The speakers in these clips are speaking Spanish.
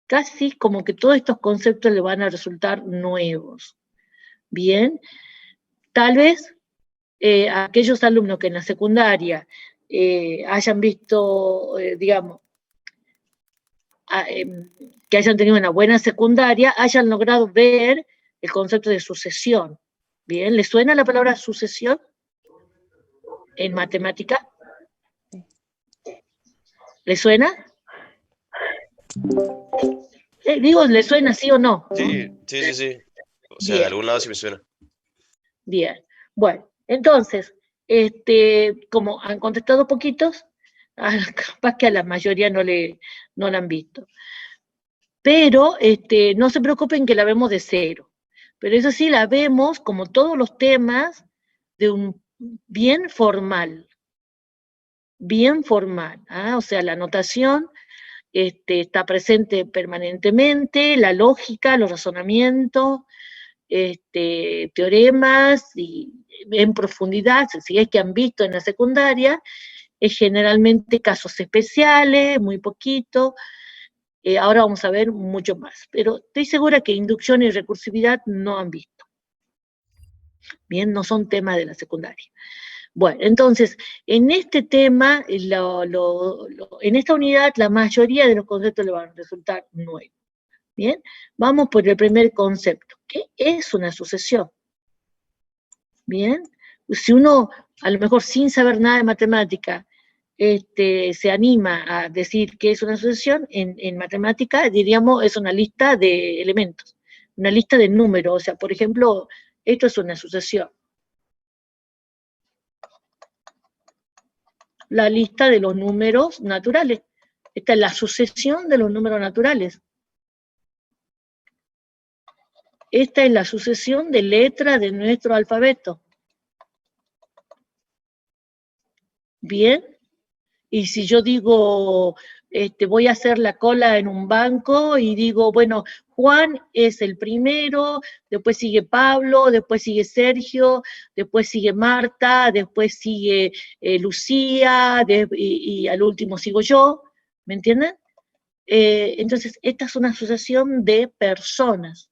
casi como que todos estos conceptos le van a resultar nuevos. Bien, tal vez aquellos alumnos que en la secundaria hayan visto, digamos, que hayan tenido una buena secundaria, hayan logrado ver el concepto de sucesión. Bien, ¿les suena la palabra sucesión en matemática? ¿Les suena? Digo, ¿le suena sí o no? Sí. O sea, de algún lado sí me suena. Bien. Bueno, entonces, como han contestado poquitos, capaz que a la mayoría no la han visto. Pero no se preocupen que la vemos de cero. Pero eso sí, la vemos como todos los temas de un bien formal. Bien formal. O sea, la notación está presente permanentemente, la lógica, los razonamientos, teoremas, y en profundidad, si es que han visto en la secundaria, es generalmente casos especiales, muy poquito. Ahora vamos a ver mucho más, pero estoy segura que inducción y recursividad no han visto. Bien, no son temas de la secundaria. Bueno, entonces, en este tema, en esta unidad, la mayoría de los conceptos le van a resultar nuevos. Bien, vamos por el primer concepto. ¿Qué es una sucesión? Bien, si uno, a lo mejor sin saber nada de matemática, se anima a decir que es una sucesión, en matemática diríamos es una lista de elementos, una lista de números. O sea, por ejemplo, esto es una sucesión. La lista de los números naturales. Esta es la sucesión de los números naturales. Esta es la sucesión de letras de nuestro alfabeto. Bien. Y si yo digo, voy a hacer la cola en un banco y digo, bueno, Juan es el primero, después sigue Pablo, después sigue Sergio, después sigue Marta, después sigue Lucía, y al último sigo yo, ¿me entienden? Entonces, esta es una asociación de personas.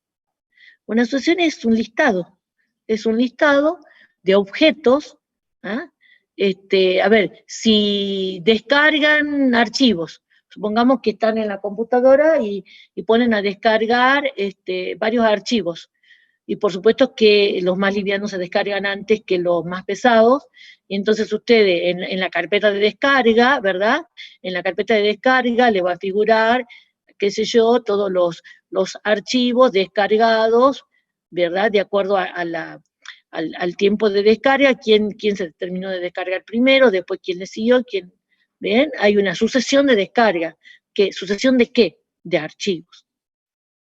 Una asociación es un listado de objetos. A ver, si descargan archivos, supongamos que están en la computadora y ponen a descargar varios archivos, y por supuesto que los más livianos se descargan antes que los más pesados, y entonces ustedes en la carpeta de descarga, ¿verdad? En la carpeta de descarga le va a figurar, qué sé yo, todos los archivos descargados, ¿verdad? De acuerdo al tiempo de descarga, quién se terminó de descargar primero, después quién le siguió, ¿ven? Hay una sucesión de descarga. ¿Sucesión de qué? De archivos.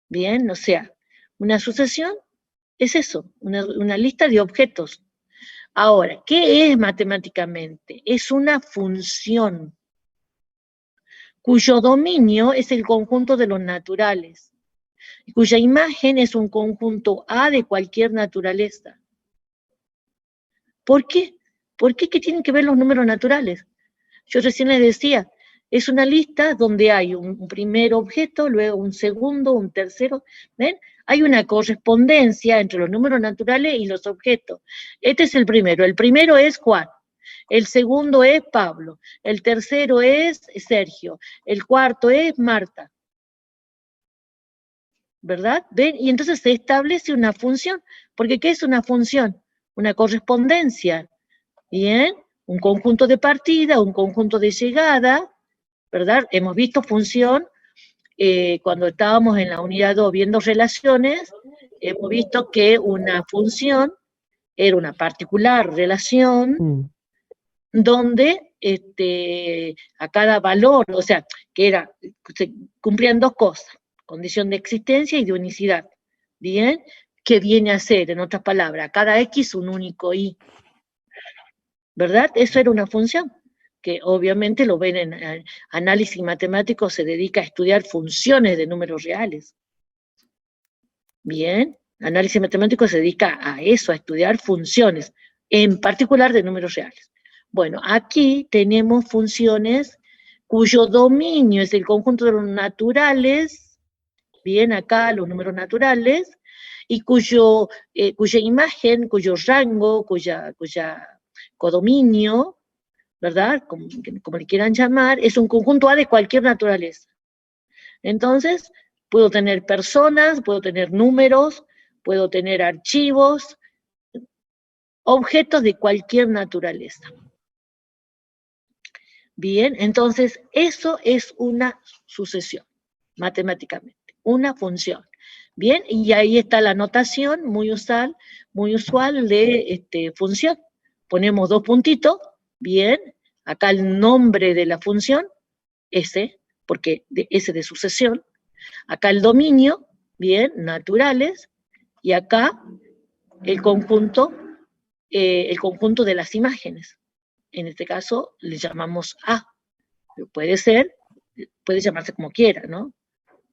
Bien, o sea, una sucesión es eso, una lista de objetos. Ahora, ¿qué es matemáticamente? Es una función cuyo dominio es el conjunto de los naturales, cuya imagen es un conjunto A de cualquier naturaleza. ¿Por qué? ¿Por qué? ¿Qué tienen que ver los números naturales? Yo recién les decía, es una lista donde hay un primer objeto, luego un segundo, un tercero, ¿ven? Hay una correspondencia entre los números naturales y los objetos. Este es el primero es Juan, el segundo es Pablo, el tercero es Sergio, el cuarto es Marta. ¿Verdad? ¿Ven? Y entonces se establece una función, porque ¿qué es una función? Una correspondencia. Bien, un conjunto de partida, un conjunto de llegada, ¿verdad? Hemos visto función, cuando estábamos en la unidad 2 viendo relaciones, hemos visto que una función era una particular relación donde a cada valor, o sea, se cumplían dos cosas, condición de existencia y de unicidad. Bien, ¿qué viene a ser? En otras palabras, a cada X un único Y. ¿Verdad? Eso era una función, que obviamente lo ven en análisis matemático, se dedica a estudiar funciones de números reales. Bien, análisis matemático se dedica a eso, a estudiar funciones, en particular de números reales. Bueno, aquí tenemos funciones cuyo dominio es el conjunto de los naturales, bien, acá los números naturales, y cuya imagen, cuyo rango, cuya codominio, ¿verdad? Como le quieran llamar, es un conjunto A de cualquier naturaleza. Entonces, puedo tener personas, puedo tener números, puedo tener archivos, objetos de cualquier naturaleza. Bien, entonces eso es una sucesión, matemáticamente, una función. Bien, y ahí está la notación muy usual de función. Ponemos dos puntitos, bien, acá el nombre de la función, S, porque S de sucesión, acá el dominio, bien, naturales, y acá el conjunto de las imágenes. En este caso le llamamos A. Puede llamarse como quiera, ¿no?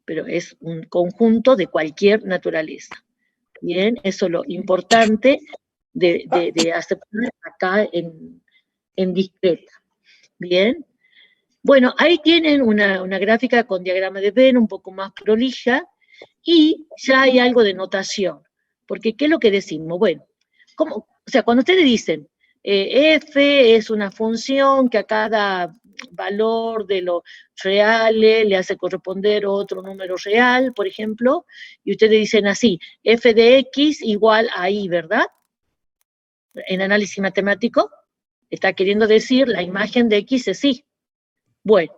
Pero es un conjunto de cualquier naturaleza. Bien, eso es lo importante de aceptar acá en discreta. Bien. Bueno, ahí tienen una gráfica con diagrama de Venn un poco más prolija, y ya hay algo de notación. Porque, ¿qué es lo que decimos? Bueno, o sea, cuando ustedes dicen f es una función que a cada valor de los reales le hace corresponder otro número real, por ejemplo, y ustedes dicen así, f de x igual a y, ¿verdad? En análisis matemático, está queriendo decir la imagen de x es y. Bueno,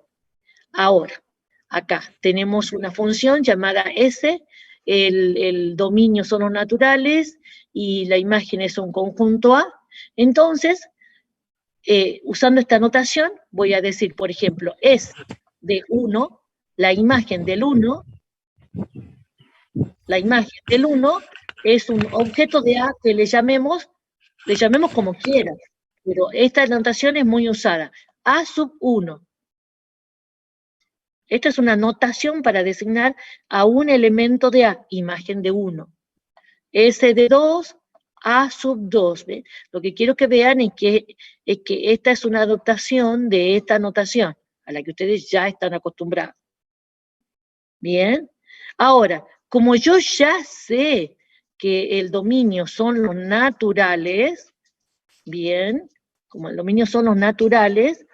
ahora, acá tenemos una función llamada S, el dominio son los naturales y la imagen es un conjunto A. Entonces, usando esta notación, voy a decir, por ejemplo, S de 1, la imagen del 1 es un objeto de A que le llamemos como quieras, pero esta notación es muy usada. A sub 1. Esta es una notación para designar a un elemento de A, imagen de 1. S de 2, A sub 2. ¿Ven? Lo que quiero que vean es que esta es una adaptación de esta notación, a la que ustedes ya están acostumbrados. Bien. Ahora, como yo ya sé que el dominio son los naturales, bien, como el dominio son los naturales,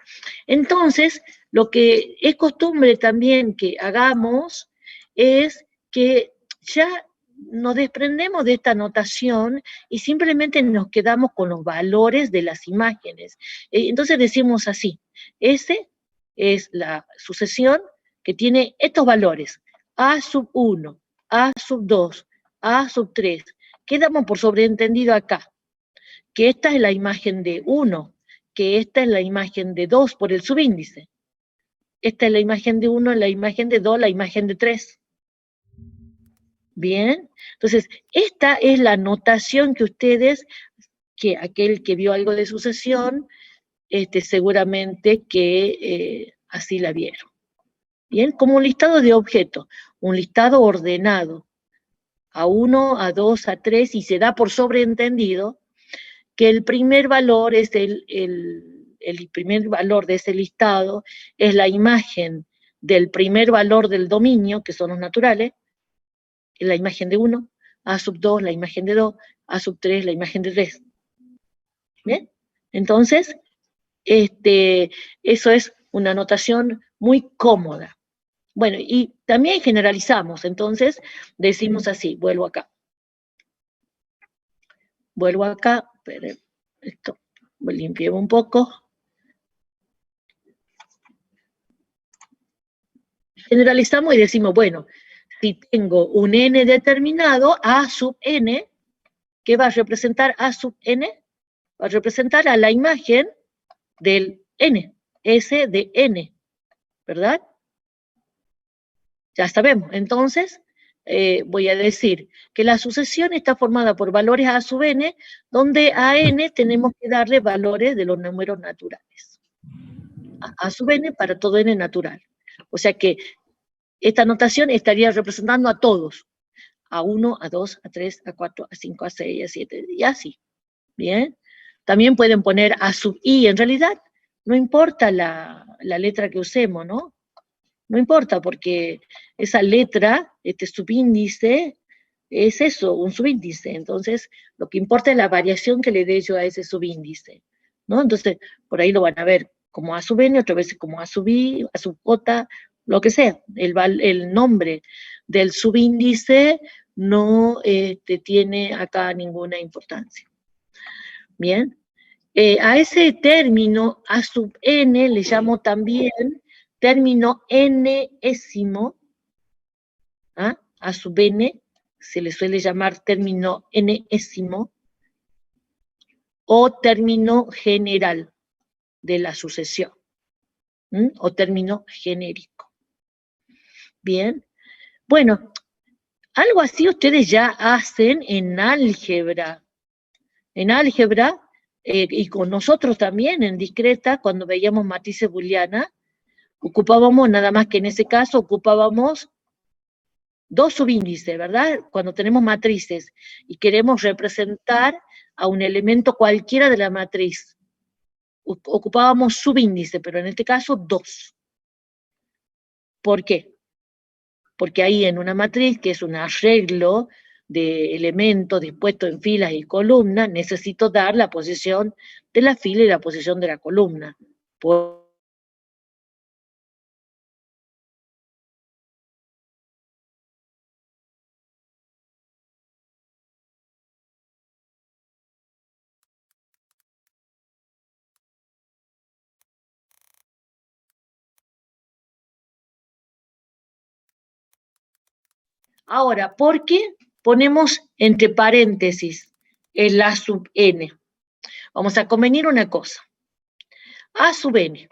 entonces, lo que es costumbre también que hagamos es que ya nos desprendemos de esta notación y simplemente nos quedamos con los valores de las imágenes. Entonces decimos así, S es la sucesión que tiene estos valores, A sub 1, A sub 2, A sub 3. Quedamos por sobreentendido acá, que esta es la imagen de 1, que esta es la imagen de 2 por el subíndice. Esta es la imagen de 1, la imagen de 2, la imagen de 3. Bien, entonces, esta es la notación que ustedes, que aquel que vio algo de sucesión, seguramente que así la vieron. Bien, como un listado de objetos, un listado ordenado, a 1, a 2, a 3, y se da por sobreentendido que el primer valor es el primer valor de ese listado es la imagen del primer valor del dominio, que son los naturales, la imagen de 1, A sub 2, la imagen de 2, A sub 3, la imagen de 3. ¿Bien? Entonces, eso es una notación muy cómoda. Bueno, y también generalizamos, entonces decimos así, vuelvo acá, pero esto, limpiemos un poco. Generalizamos y decimos, bueno, si tengo un n determinado, A sub n, ¿qué va a representar A sub n? Va a representar a la imagen del n, S de n, ¿verdad? Ya sabemos, entonces voy a decir que la sucesión está formada por valores A sub n, donde a n tenemos que darle valores de los números naturales. A sub n para todo n natural. O sea que esta notación estaría representando a todos. A 1, a 2, a 3, a 4, a 5, a 6, a 7, y así. Bien. También pueden poner A sub i. En realidad, no importa la letra que usemos, ¿no? No importa, porque esa letra, este subíndice, es eso, un subíndice. Entonces, lo que importa es la variación que le dé yo a ese subíndice, ¿no? Entonces, por ahí lo van a ver como A sub n, otra vez como A sub i, A sub j, lo que sea. El nombre del subíndice no tiene acá ninguna importancia. Bien. A ese término, A sub n, le llamo también término n-ésimo, ¿ah? A sub n, se le suele llamar término n-ésimo, o término general de la sucesión, o término genérico. Bien. Bueno, algo así ustedes ya hacen en álgebra. En álgebra, y con nosotros también en discreta, cuando veíamos matrices booleanas, ocupábamos, nada más que en ese caso, ocupábamos dos subíndices, ¿verdad? Cuando tenemos matrices y queremos representar a un elemento cualquiera de la matriz, ocupábamos subíndice, pero en este caso dos. ¿Por qué? Porque ahí en una matriz, que es un arreglo de elementos dispuestos en filas y columnas, necesito dar la posición de la fila y la posición de la columna. Ahora, ¿por qué ponemos entre paréntesis el A sub n? Vamos a convenir una cosa. A sub n,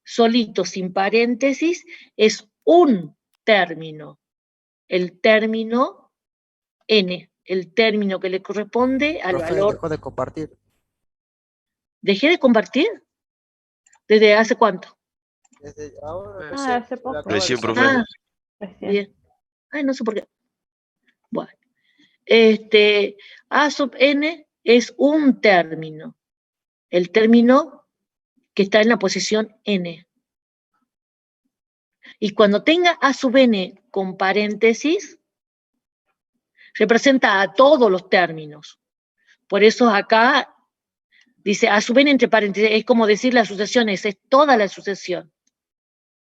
solito, sin paréntesis, es un término. El término n, el término que le corresponde al Profe, valor. dejó de compartir. ¿Dejé de compartir? ¿Desde hace cuánto? Desde ahora. Hace poco. Recién, profe. Ah, Recién. bien. Ay, no sé por qué. Bueno. A sub n es un término. El término que está en la posición n. Y cuando tenga A sub n con paréntesis, representa a todos los términos. Por eso acá dice A sub n entre paréntesis, es como decir la sucesión es toda la sucesión.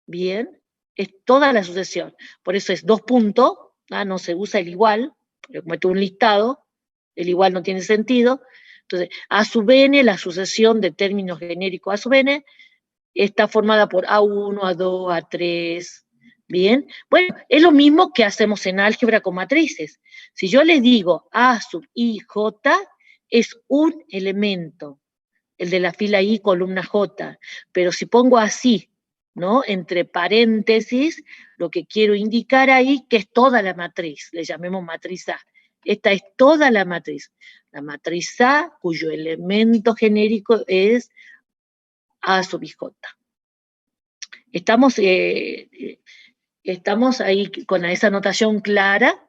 Bien, es toda la sucesión. Por eso es dos puntos, no se usa el igual, porque como tuvo un listado, el igual no tiene sentido. Entonces, A sub n, la sucesión de términos genéricos A sub n, está formada por A1, A2, A3, ¿bien? Bueno, es lo mismo que hacemos en álgebra con matrices. Si yo les digo A sub i, j, es un elemento, el de la fila i, columna j, pero si pongo así, ¿no? Entre paréntesis, lo que quiero indicar ahí que es toda la matriz, le llamemos matriz A. Esta es toda la matriz A, cuyo elemento genérico es A sub i, j. Estamos ahí con esa notación clara,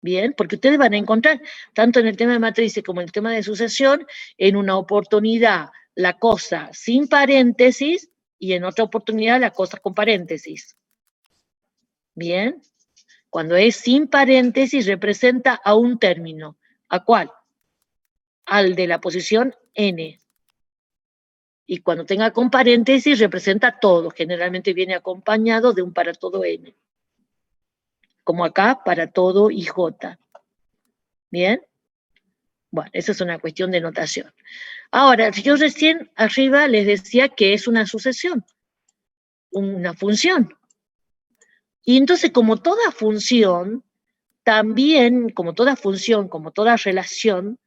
bien, porque ustedes van a encontrar, tanto en el tema de matrices como en el tema de sucesión, en una oportunidad la cosa sin paréntesis y en otra oportunidad la cosa con paréntesis. Bien, cuando es sin paréntesis representa a un término. ¿A cuál? Al de la posición n. Y cuando tenga con paréntesis representa todo, generalmente viene acompañado de un para todo n. Como acá, para todo i, j. ¿Bien? Bueno, esa es una cuestión de notación. Ahora, yo recién arriba les decía que es una sucesión, una función. Y entonces, como toda función, también, como toda función, como toda relación,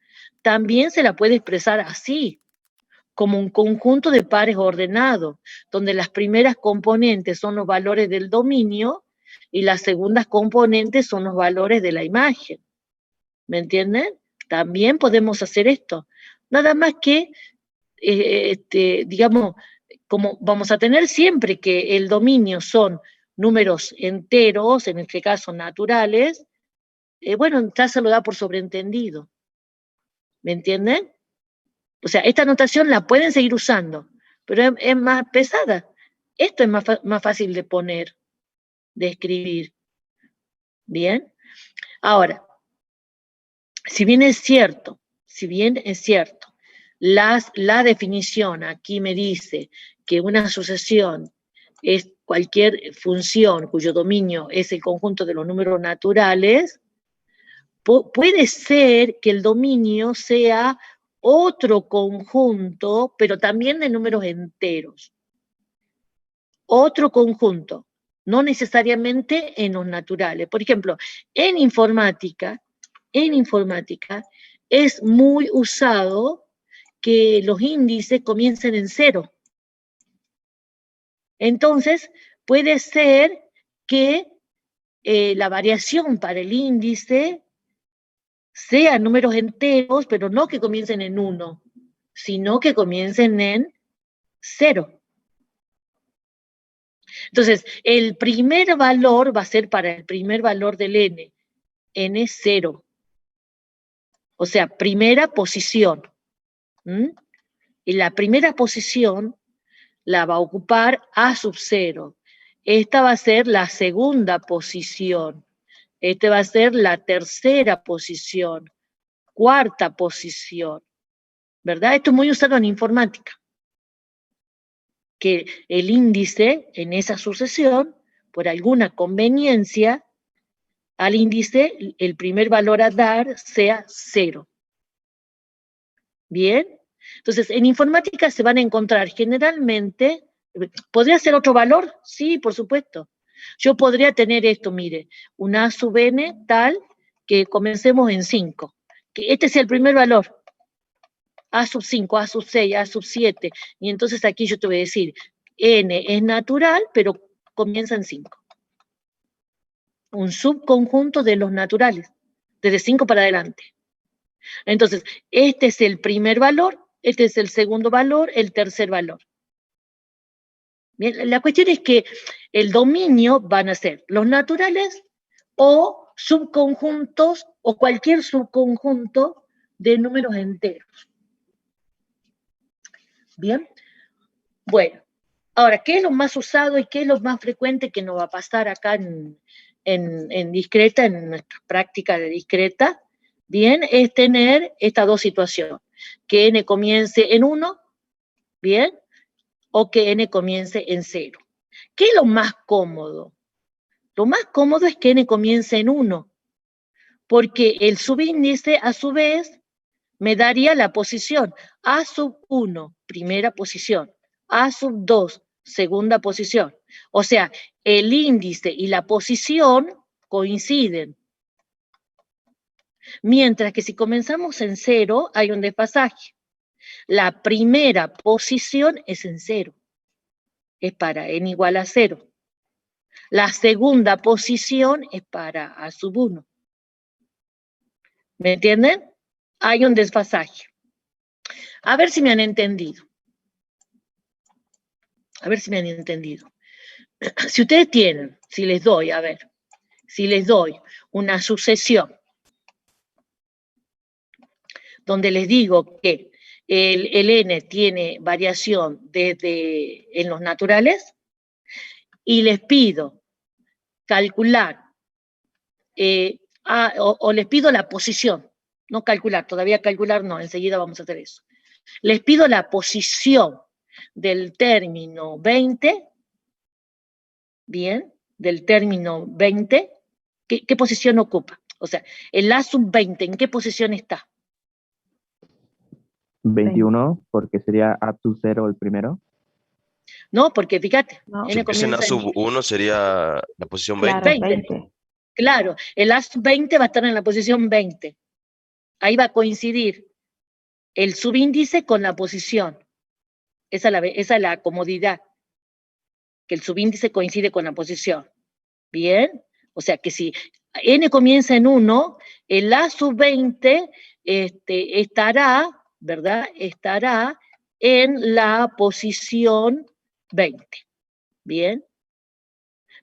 también se la puede expresar así, como un conjunto de pares ordenados, donde las primeras componentes son los valores del dominio y las segundas componentes son los valores de la imagen. ¿Me entienden? También podemos hacer esto. Nada más que, digamos, como vamos a tener siempre que el dominio son números enteros, en este caso naturales, bueno, ya se lo da por sobreentendido. ¿Me entienden? O sea, esta notación la pueden seguir usando, pero es más pesada. Esto es más fácil de poner, de escribir. ¿Bien? Ahora, si bien es cierto, la definición aquí me dice que una sucesión es cualquier función cuyo dominio es el conjunto de los números naturales, puede ser que el dominio sea otro conjunto, pero también de números enteros. Otro conjunto, no necesariamente en los naturales. Por ejemplo, en informática es muy usado que los índices comiencen en 0. Entonces, puede ser que la variación para el índice sean números enteros, pero no que comiencen en 1, sino que comiencen en 0. Entonces, el primer valor va a ser para el primer valor del n es 0. O sea, primera posición. Y la primera posición la va a ocupar A sub 0. Esta va a ser la segunda posición. Esta va a ser la tercera posición. Cuarta posición. ¿Verdad? Esto es muy usado en informática. Que el índice en esa sucesión, por alguna conveniencia, al índice el primer valor a dar sea 0. ¿Bien? Entonces, en informática se van a encontrar generalmente, ¿podría ser otro valor? Sí, por supuesto. Yo podría tener esto, mire, un A sub n tal que comencemos en 5. Que este sea el primer valor. A sub 5, A sub 6, A sub 7. Y entonces aquí yo te voy a decir, n es natural, pero comienza en 5. Un subconjunto de los naturales, desde 5 para adelante. Entonces, este es el primer valor, este es el segundo valor, el tercer valor. Bien, la cuestión es que el dominio van a ser los naturales o subconjuntos o cualquier subconjunto de números enteros. Bien, bueno, ahora, ¿qué es lo más usado y qué es lo más frecuente que nos va a pasar acá en discreta, en nuestra práctica de discreta? Bien, es tener estas dos situaciones, que n comience en 1, bien, o que n comience en 0. ¿Qué es lo más cómodo? Lo más cómodo es que n comience en 1, porque el subíndice, a su vez, me daría la posición A sub 1, primera posición, A sub 2, segunda posición. O sea, el índice y la posición coinciden. Mientras que si comenzamos en 0, hay un desfasaje. La primera posición es en 0. Es para n igual a 0. La segunda posición es para A sub 1. ¿Me entienden? Hay un desfasaje. A ver si me han entendido. A ver si me han entendido. Si ustedes tienen, si les doy una sucesión donde les digo que el n tiene variación desde en los naturales y les pido calcular o les pido la posición, no calcular, todavía calcular no, enseguida vamos a hacer eso. Les pido la posición del término 20, bien, del término 20, ¿qué posición ocupa? O sea, el A sub 20, ¿en qué posición está? 21, porque sería A sub 0 el primero. No, porque fíjate, No. Si n empieza en A comienza sub 1 sería la posición 20. Claro, 20. 20. Claro, el A sub 20 va a estar en la posición 20. Ahí va a coincidir el subíndice con la posición. Esa es la comodidad, que el subíndice coincide con la posición. ¿Bien? O sea que si n comienza en 1, el A sub 20 estará, ¿verdad? Estará en la posición 20. ¿Bien?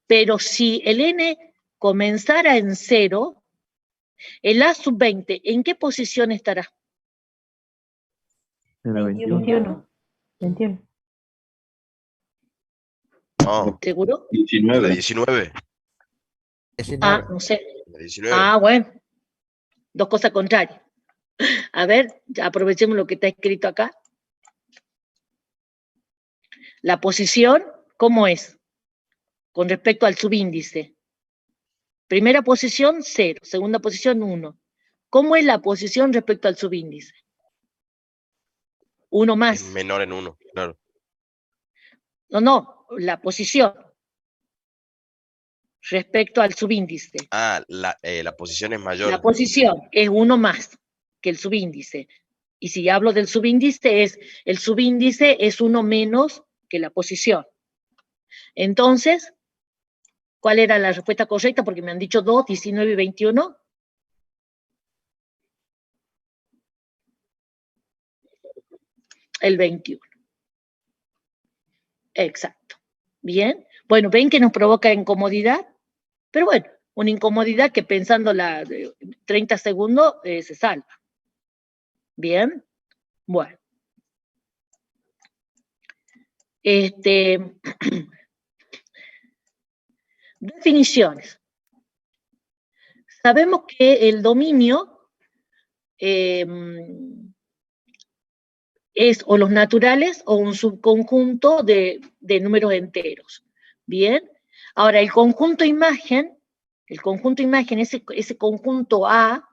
Pero si el n comenzara en 0, el A sub 20, ¿en qué posición estará? En el 21. 21. 21. No, ¿Seguro? la 19. 19. 19. No sé. La 19. Bueno. Dos cosas contrarias. A ver, ya aprovechemos lo que está escrito acá. La posición, ¿cómo es? Con respecto al subíndice. Primera posición, 0. Segunda posición, 1. ¿Cómo es la posición respecto al subíndice? 1 Es más. menor en 1, claro. No, la posición respecto al subíndice. La posición es mayor. La posición es 1 más que el subíndice. Y si hablo del subíndice, el subíndice es 1 menos que la posición. Entonces, ¿cuál era la respuesta correcta? Porque me han dicho 2, 19 y 21. El 21. Exacto. Bien. Bueno, ven que nos provoca incomodidad, pero bueno, una incomodidad que pensándola 30 segundos se salva. Bien. Bueno. Definiciones. Sabemos que el dominio es o los naturales o un subconjunto de números enteros. Bien. Ahora, el conjunto imagen, ese conjunto A,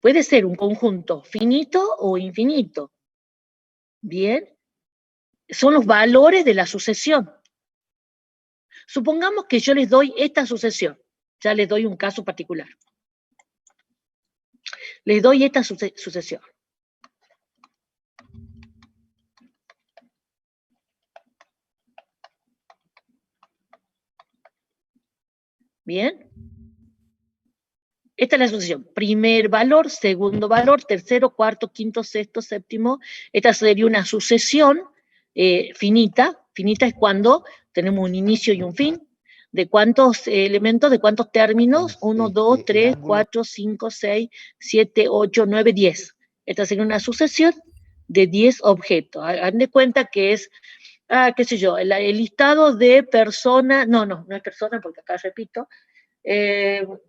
puede ser un conjunto finito o infinito. Bien. Son los valores de la sucesión. Supongamos que yo les doy esta sucesión. Ya les doy un caso particular. Les doy esta sucesión. Bien. Esta es la sucesión. Primer valor, segundo valor, tercero, cuarto, quinto, sexto, séptimo. Esta sería una sucesión finita. Finita es cuando tenemos un inicio y un fin. ¿De cuántos elementos, de cuántos términos? 1, 2, 3, 4, 5, 6, 7, 8, 9, 10. Esta sería una sucesión de 10 objetos. Hagan de cuenta que es, qué sé yo, el listado de personas, no es persona porque acá repito,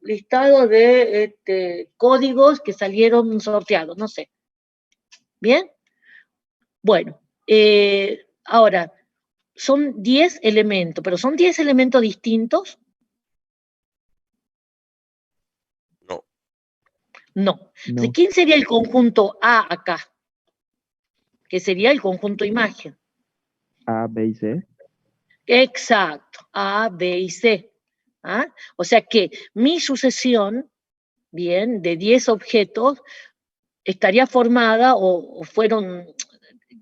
listado de códigos que salieron sorteados, no sé. ¿Bien? Bueno, ahora, son 10 elementos, pero ¿son 10 elementos distintos? No. No. No. ¿Quién sería el conjunto A acá? Que sería el conjunto imagen. A, B y C. Exacto, A, B y C. ¿Ah? O sea que mi sucesión, bien, de 10 objetos, estaría formada o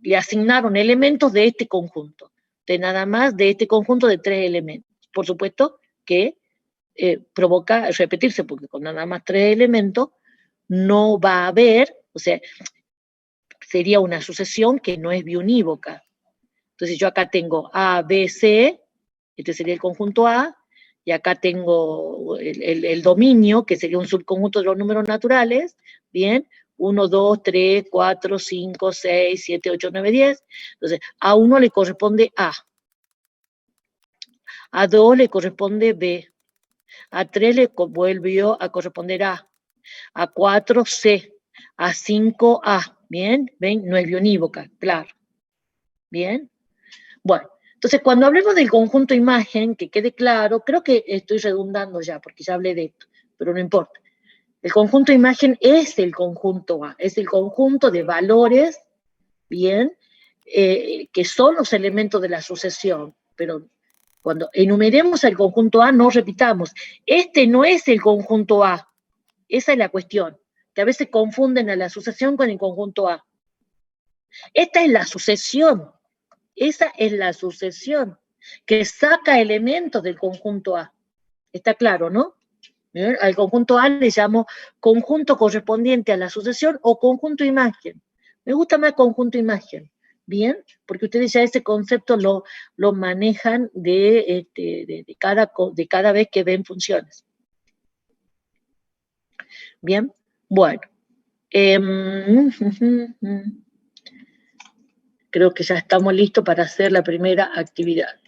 le asignaron elementos de este conjunto, de nada más de este conjunto de 3 elementos. Por supuesto que provoca repetirse, porque con nada más 3 elementos no va a haber, o sea, sería una sucesión que no es biunívoca. Entonces yo acá tengo A, B, C, este sería el conjunto A, y acá tengo el dominio, que sería un subconjunto de los números naturales, bien, 1, 2, 3, 4, 5, 6, 7, 8, 9, 10. Entonces, a 1 le corresponde A 2 le corresponde B, a 3 le volvió a corresponder A 4 C, a 5 A, ¿bien? ¿Ven? No es bionívoca, claro. ¿Bien? Bueno, entonces cuando hablemos del conjunto imagen, que quede claro, creo que estoy redundando ya, porque ya hablé de esto, pero no importa. El conjunto imagen es el conjunto A, es el conjunto de valores, ¿bien? Que son los elementos de la sucesión, pero cuando enumeremos el conjunto A, no repitamos, este no es el conjunto A, esa es la cuestión, que a veces confunden a la sucesión con el conjunto A. Esta es la sucesión, esa es la sucesión, que saca elementos del conjunto A. Está claro, ¿no? ¿Bien? Al conjunto A le llamo conjunto correspondiente a la sucesión o conjunto imagen. Me gusta más conjunto imagen, ¿bien? Porque ustedes ya ese concepto lo manejan de cada vez que ven funciones. Bien, bueno. Creo que ya estamos listos para hacer la primera actividad.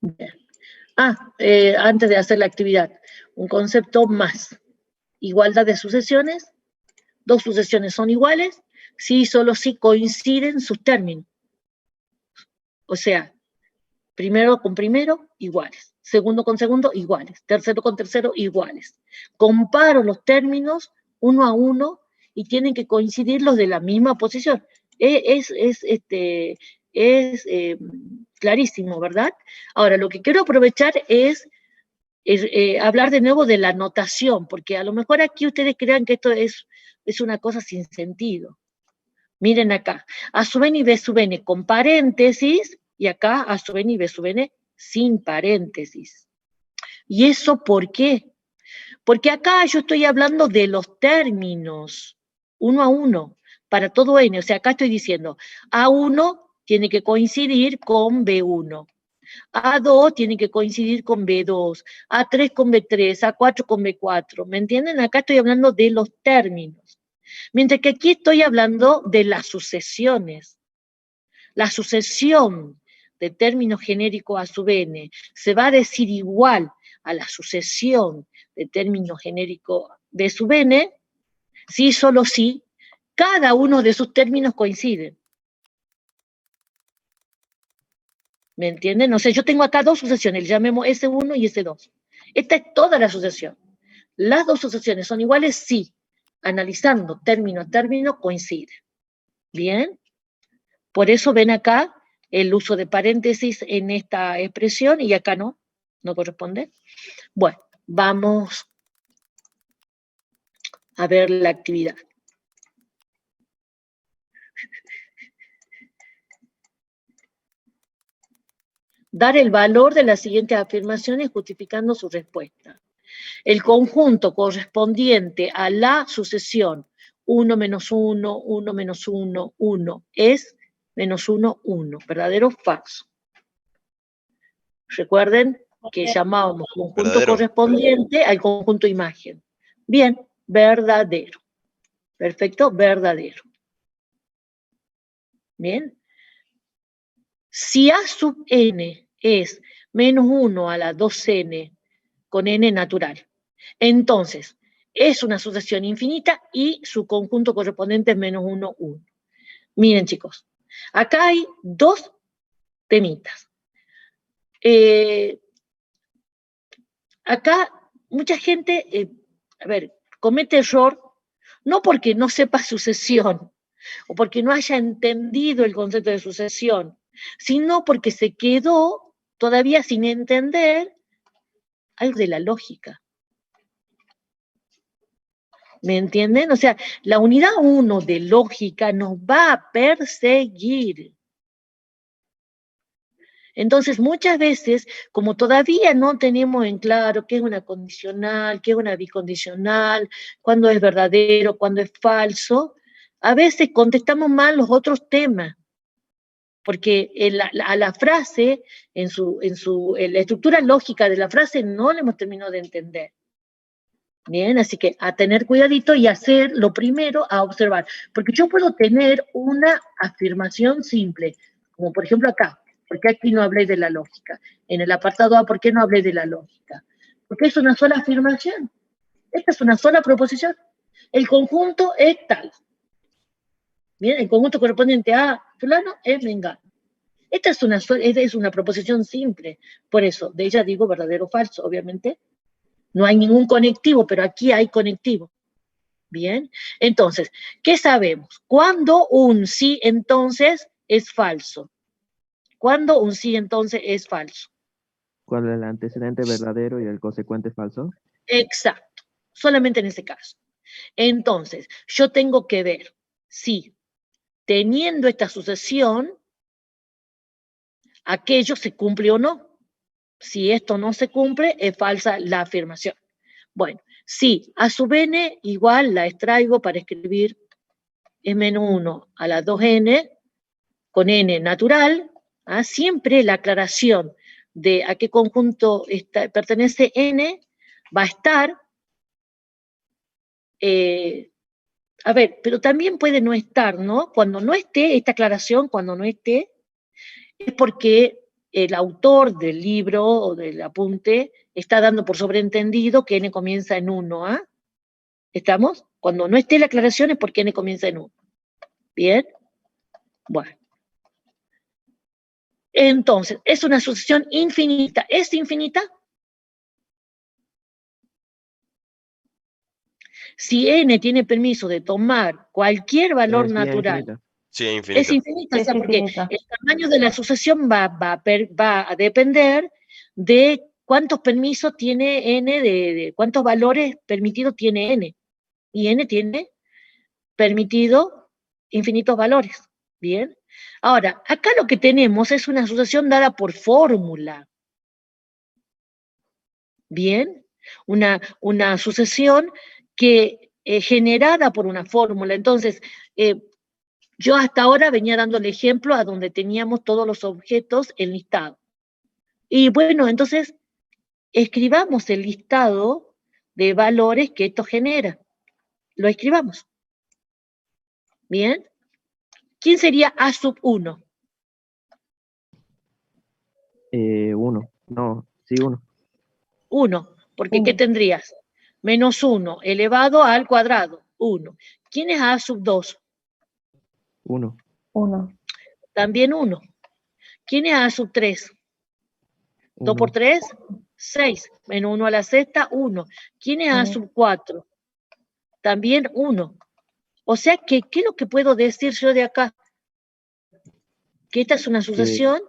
Bien. Antes de hacer la actividad, un concepto más. Igualdad de sucesiones. Dos sucesiones son iguales si solo si coinciden sus términos. O sea, primero con primero, iguales. Segundo con segundo, iguales. Tercero con tercero, iguales. Comparo los términos uno a uno y tienen que coincidir los de la misma posición. Es clarísimo, ¿verdad? Ahora, lo que quiero aprovechar es hablar de nuevo de la notación, porque a lo mejor aquí ustedes crean que esto es una cosa sin sentido. Miren acá, A sub n y B sub n con paréntesis, y acá A sub n y B sub n sin paréntesis. ¿Y eso por qué? Porque acá yo estoy hablando de los términos, uno a uno, para todo n. O sea, acá estoy diciendo, A1 tiene que coincidir con B1. A2 tiene que coincidir con B2, A3 con B3, A4 con B4, ¿me entienden? Acá estoy hablando de los términos. Mientras que aquí estoy hablando de las sucesiones. La sucesión de término genérico A sub n se va a decir igual a la sucesión de término genérico B sub n, si solo si cada uno de sus términos coincide. ¿Me entienden? O sea, yo tengo acá dos sucesiones, llamemos S1 y S2. Esta es toda la sucesión. Las dos sucesiones son iguales si, analizando término a término, coinciden. ¿Bien? Por eso ven acá el uso de paréntesis en esta expresión y acá no corresponde. Bueno, vamos a ver la actividad. Dar el valor de las siguientes afirmaciones justificando su respuesta. El conjunto correspondiente a la sucesión 1 menos 1, 1 menos 1, 1 es menos 1, 1. ¿Verdadero o falso? Recuerden que llamábamos conjunto Verdadero. correspondiente al conjunto imagen. Bien, verdadero. Perfecto, verdadero. Bien. Si A sub n es menos 1 a la 2n con n natural, entonces es una sucesión infinita y su conjunto correspondiente es menos 1, 1. Miren, chicos, acá hay dos temitas. Acá mucha gente, comete error, no porque no sepa sucesión, o porque no haya entendido el concepto de sucesión, sino porque se quedó todavía sin entender algo de la lógica. ¿Me entienden? O sea, la unidad 1 de lógica nos va a perseguir. Entonces, muchas veces, como todavía no tenemos en claro qué es una condicional, qué es una bicondicional, cuándo es verdadero, cuándo es falso, a veces contestamos mal los otros temas. Porque a la frase, en la estructura lógica de la frase, no la hemos terminado de entender. Bien, así que a tener cuidadito y hacer lo primero, a observar. Porque yo puedo tener una afirmación simple, como por ejemplo acá. ¿Por qué aquí no hablé de la lógica? En el apartado A, ¿por qué no hablé de la lógica? Porque es una sola afirmación. Esta es una sola proposición. El conjunto es tal. Bien, el conjunto correspondiente a fulano es mengano. Esta es una proposición simple. Por eso, de ella digo verdadero o falso, obviamente. No hay ningún conectivo, pero aquí hay conectivo. Bien, entonces, ¿qué sabemos? ¿Cuándo un sí, entonces, es falso? ¿Cuándo un sí, entonces, es falso? ¿Cuál es el antecedente verdadero y el consecuente falso? Exacto, solamente en ese caso. Entonces, yo tengo que ver si, teniendo esta sucesión, aquello se cumple o no. Si esto no se cumple, es falsa la afirmación. Bueno, si A sub n igual la extraigo para escribir es menos 1 a la 2n con n natural, siempre la aclaración de a qué conjunto pertenece n va a estar, pero también puede no estar, ¿no? Cuando no esté esta aclaración, cuando no esté, es porque el autor del libro o del apunte está dando por sobreentendido que n comienza en 1, ¿ah? ¿Estamos? Cuando no esté la aclaración es porque n comienza en 1. ¿Bien? Bueno. Entonces, es una sucesión infinita. ¿Es infinita? Si n tiene permiso de tomar cualquier valor Sí, es natural, infinita. Sí, es es infinito. infinita, Es o sea, porque infinita. el tamaño de la sucesión va a depender de cuántos permisos tiene n, de cuántos valores permitidos tiene n. Y n tiene permitido infinitos valores. Bien. Ahora, acá lo que tenemos es una sucesión dada por fórmula. Bien. Una sucesión que generada por una fórmula. Entonces, yo hasta ahora venía dando el ejemplo a donde teníamos todos los objetos enlistados. Y bueno, entonces, escribamos el listado de valores que esto genera. Lo escribamos. Bien. ¿Quién sería A sub 1? 1. No, sí, 1. 1, porque ¿qué Uno. tendrías? Menos 1 elevado al cuadrado, 1. ¿Quién es A sub 2? 1. 1. También 1. ¿Quién es A sub 3? 2 por 3, 6. Menos 1 a la sexta, 1. ¿Quién es A sub 4? También 1. O sea que, ¿qué es lo que puedo decir yo de acá? Que esta es una sucesión,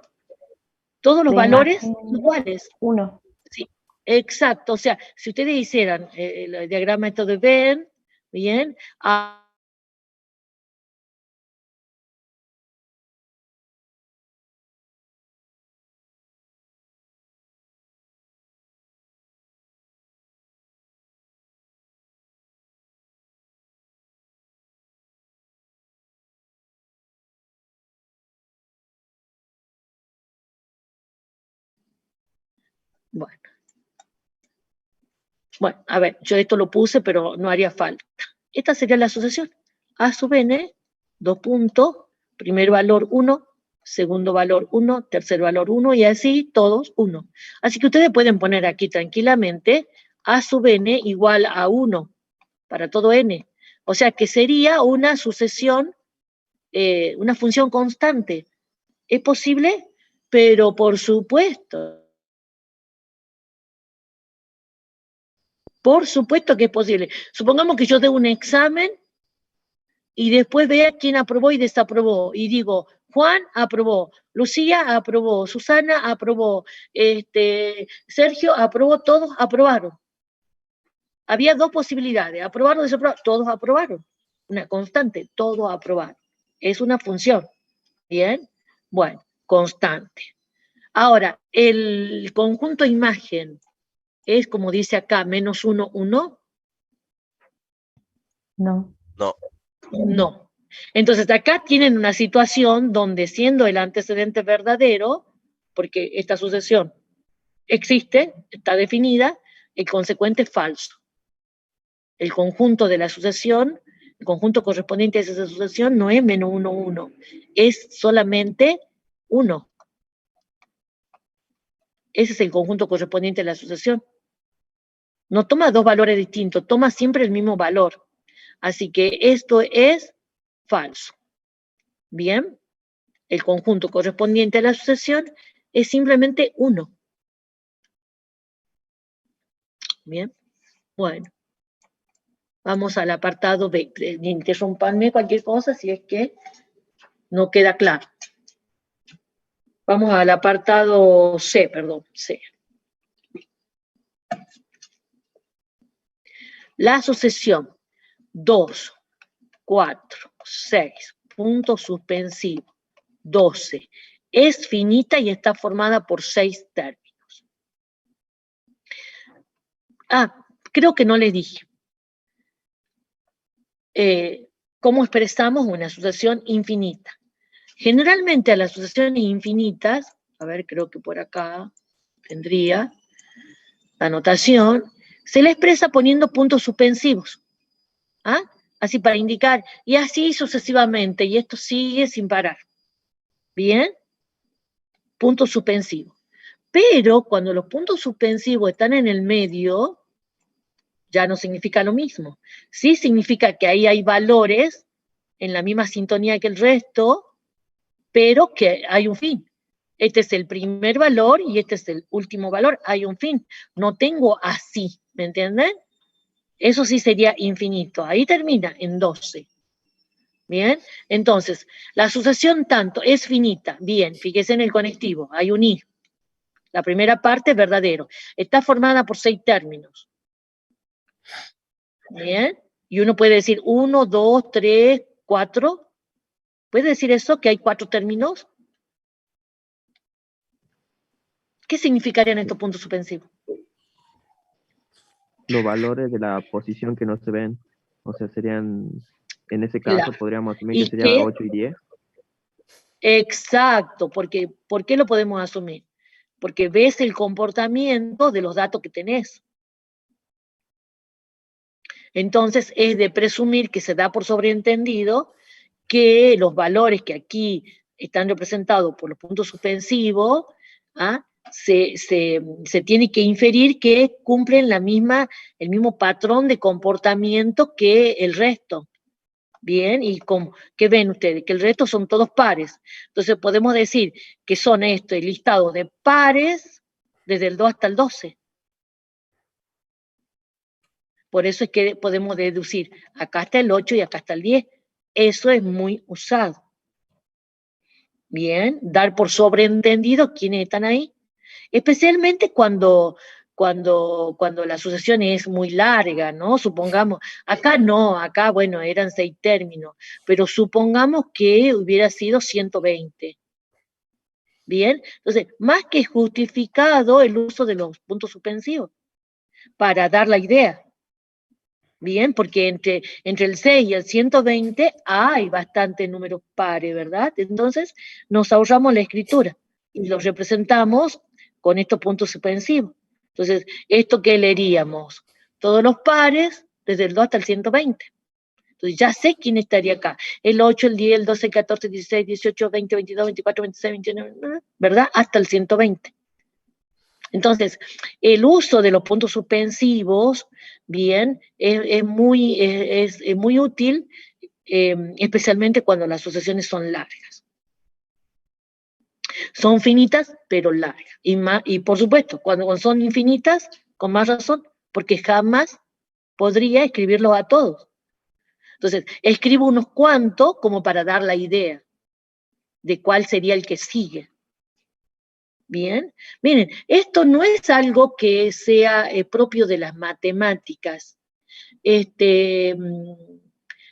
todos los De valores imagen. iguales. 1. Sí, exacto. O sea, si ustedes hicieran el diagrama esto de Venn, bien, bueno, a ver, yo esto lo puse, pero no haría falta. Esta sería la asociación. A sub n, 2 puntos, primer valor 1, segundo valor 1, tercer valor 1, y así todos 1. Así que ustedes pueden poner aquí tranquilamente A sub n igual a 1 para todo n. O sea que sería una sucesión, una función constante. ¿Es posible? Pero por supuesto. Por supuesto que es posible. Supongamos que yo dé un examen y después vea quién aprobó y desaprobó. Y digo, Juan aprobó, Lucía aprobó, Susana aprobó, Sergio aprobó, todos aprobaron. Había dos posibilidades, aprobar o desaprobar, todos aprobaron. Una constante, todos aprobaron. Es una función. ¿Bien? Bueno, constante. Ahora, el conjunto imagen es, como dice acá, menos 1, 1. No. No. No. Entonces acá tienen una situación donde, siendo el antecedente verdadero, porque esta sucesión existe, está definida, el consecuente es falso. El conjunto de la sucesión, el conjunto correspondiente a esa sucesión no es menos 1, 1, es solamente 1. Ese es el conjunto correspondiente a la sucesión. No toma dos valores distintos, toma siempre el mismo valor. Así que esto es falso. Bien, el conjunto correspondiente a la sucesión es simplemente 1. Bien, bueno. Vamos al apartado B. Interrumpanme cualquier cosa si es que no queda claro. Vamos al apartado C, perdón, C. La sucesión 2, 4, 6, punto suspensivo, 12, es finita y está formada por 6 términos. Creo que no les dije. ¿Cómo expresamos una sucesión infinita? Generalmente a las sucesiones infinitas, a ver, creo que por acá tendría la notación, se le expresa poniendo puntos suspensivos. ¿Ah? Así para indicar, y así sucesivamente, y esto sigue sin parar. ¿Bien? puntos suspensivos. Pero cuando los puntos suspensivos están en el medio, ya no significa lo mismo. Sí significa que ahí hay valores en la misma sintonía que el resto, pero que hay un fin. Este es el primer valor y este es el último valor. Hay un fin. No tengo así, ¿me entienden? Eso sí sería infinito. Ahí termina en 12. Bien, entonces, la sucesión tanto es finita. Bien, fíjese en el conectivo, hay un i. La primera parte es verdadero. Está formada por 6 términos. Bien, y uno puede decir 1, 2, 3, 4. ¿Puede decir eso, que hay 4 términos? ¿Qué significarían estos puntos suspensivos? Los valores de la posición que no se ven, o sea, serían, en ese caso, podríamos asumir que ¿Y serían qué? 8 y 10. Exacto, porque ¿por qué lo podemos asumir? Porque ves el comportamiento de los datos que tenés. Entonces es de presumir que se da por sobreentendido que los valores que aquí están representados por los puntos suspensivos, ¿ah? se tiene que inferir que cumplen el mismo patrón de comportamiento que el resto. Bien, y ¿qué ven ustedes? Que el resto son todos pares. Entonces podemos decir que son esto, el listado de pares desde el 2 hasta el 12. Por eso es que podemos deducir, acá está el 8 y acá está el 10. Eso es muy usado. Bien, dar por sobreentendido quiénes están ahí. Especialmente cuando la sucesión es muy larga, ¿no? Supongamos, acá no, acá, bueno, eran 6 términos, pero supongamos que hubiera sido 120. Bien, entonces, más que justificado el uso de los puntos suspensivos para dar la idea. Bien, porque entre el 6 y el 120 hay bastante números pares, ¿verdad? Entonces, nos ahorramos la escritura y los representamos con estos puntos suspensivos. Entonces, ¿esto qué leeríamos? Todos los pares, desde el 2 hasta el 120. Entonces, ya sé quién estaría acá. El 8, el 10, el 12, el 14, el 16, 18, 20, 22, 24, 26, 29, ¿verdad? Hasta el 120. Entonces, el uso de los puntos suspensivos, bien, es muy útil, especialmente cuando las sucesiones son largas. Son finitas, pero largas. Y por supuesto, cuando son infinitas, con más razón, porque jamás podría escribirlos a todos. Entonces, escribo unos cuantos como para dar la idea de cuál sería el que sigue. Bien, miren, esto no es algo que sea propio de las matemáticas.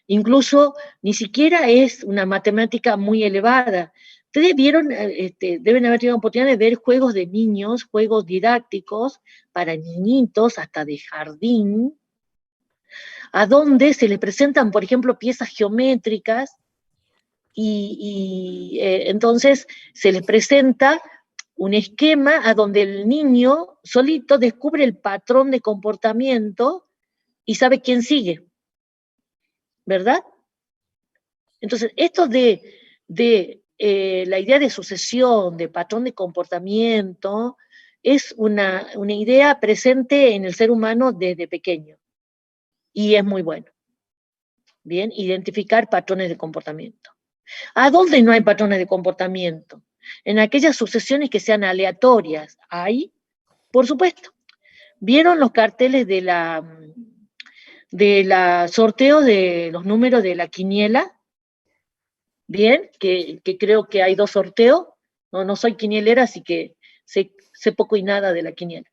Incluso ni siquiera es una matemática muy elevada. Ustedes vieron, deben haber tenido oportunidad de ver juegos de niños, juegos didácticos para niñitos, hasta de jardín, a donde se les presentan, por ejemplo, piezas geométricas y entonces se les presenta un esquema a donde el niño solito descubre el patrón de comportamiento y sabe quién sigue, ¿verdad? Entonces, esto de la idea de sucesión, de patrón de comportamiento, es una idea presente en el ser humano desde pequeño, y es muy bueno. Bien, identificar patrones de comportamiento. ¿A dónde no hay patrones de comportamiento? En aquellas sucesiones que sean aleatorias. ¿Hay? Por supuesto. ¿Vieron los carteles de la sorteo de los números de la quiniela? Bien, que creo que hay 2 sorteos. No soy quinielera, así que sé poco y nada de la quiniela.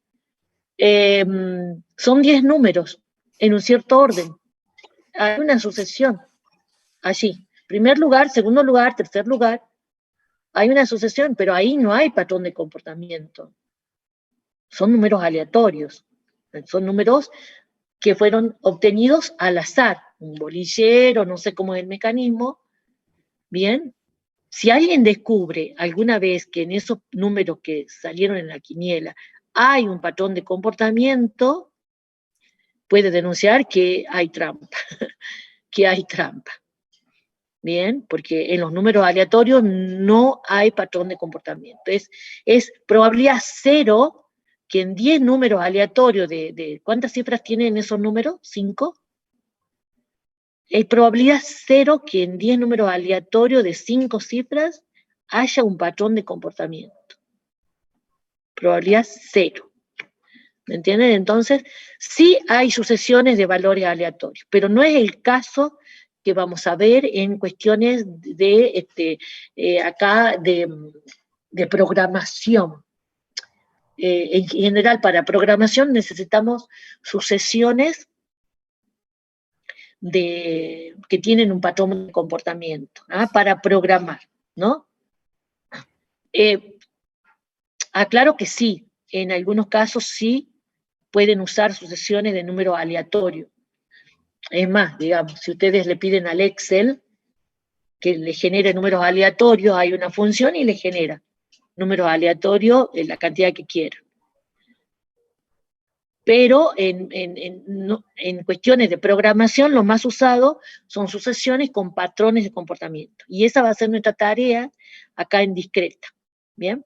Son 10 números en un cierto orden. Hay una sucesión allí. Primer lugar, segundo lugar, tercer lugar. Hay una sucesión, pero ahí no hay patrón de comportamiento. Son números aleatorios. Son números que fueron obtenidos al azar. Un bolillero, no sé cómo es el mecanismo. Bien. Si alguien descubre alguna vez que en esos números que salieron en la quiniela hay un patrón de comportamiento, puede denunciar que hay trampa. Que hay trampa. Bien, porque en los números aleatorios no hay patrón de comportamiento. Es probabilidad 0 que en 10 números aleatorios ¿cuántas cifras tienen esos números? ¿5? Es probabilidad 0 que en 10 números aleatorios de 5 cifras haya un patrón de comportamiento. Probabilidad 0. ¿Me entienden? Entonces, sí hay sucesiones de valores aleatorios, pero no es el caso que vamos a ver en cuestiones de programación. En general, para programación necesitamos sucesiones que tienen un patrón de comportamiento, para programar, ¿no? Aclaro que sí, en algunos casos sí pueden usar sucesiones de número aleatorio. Es más, digamos, si ustedes le piden al Excel que le genere números aleatorios, hay una función y le genera números aleatorios en la cantidad que quiera. Pero en cuestiones de programación, lo más usado son sucesiones con patrones de comportamiento. Y esa va a ser nuestra tarea acá en discreta. ¿Bien?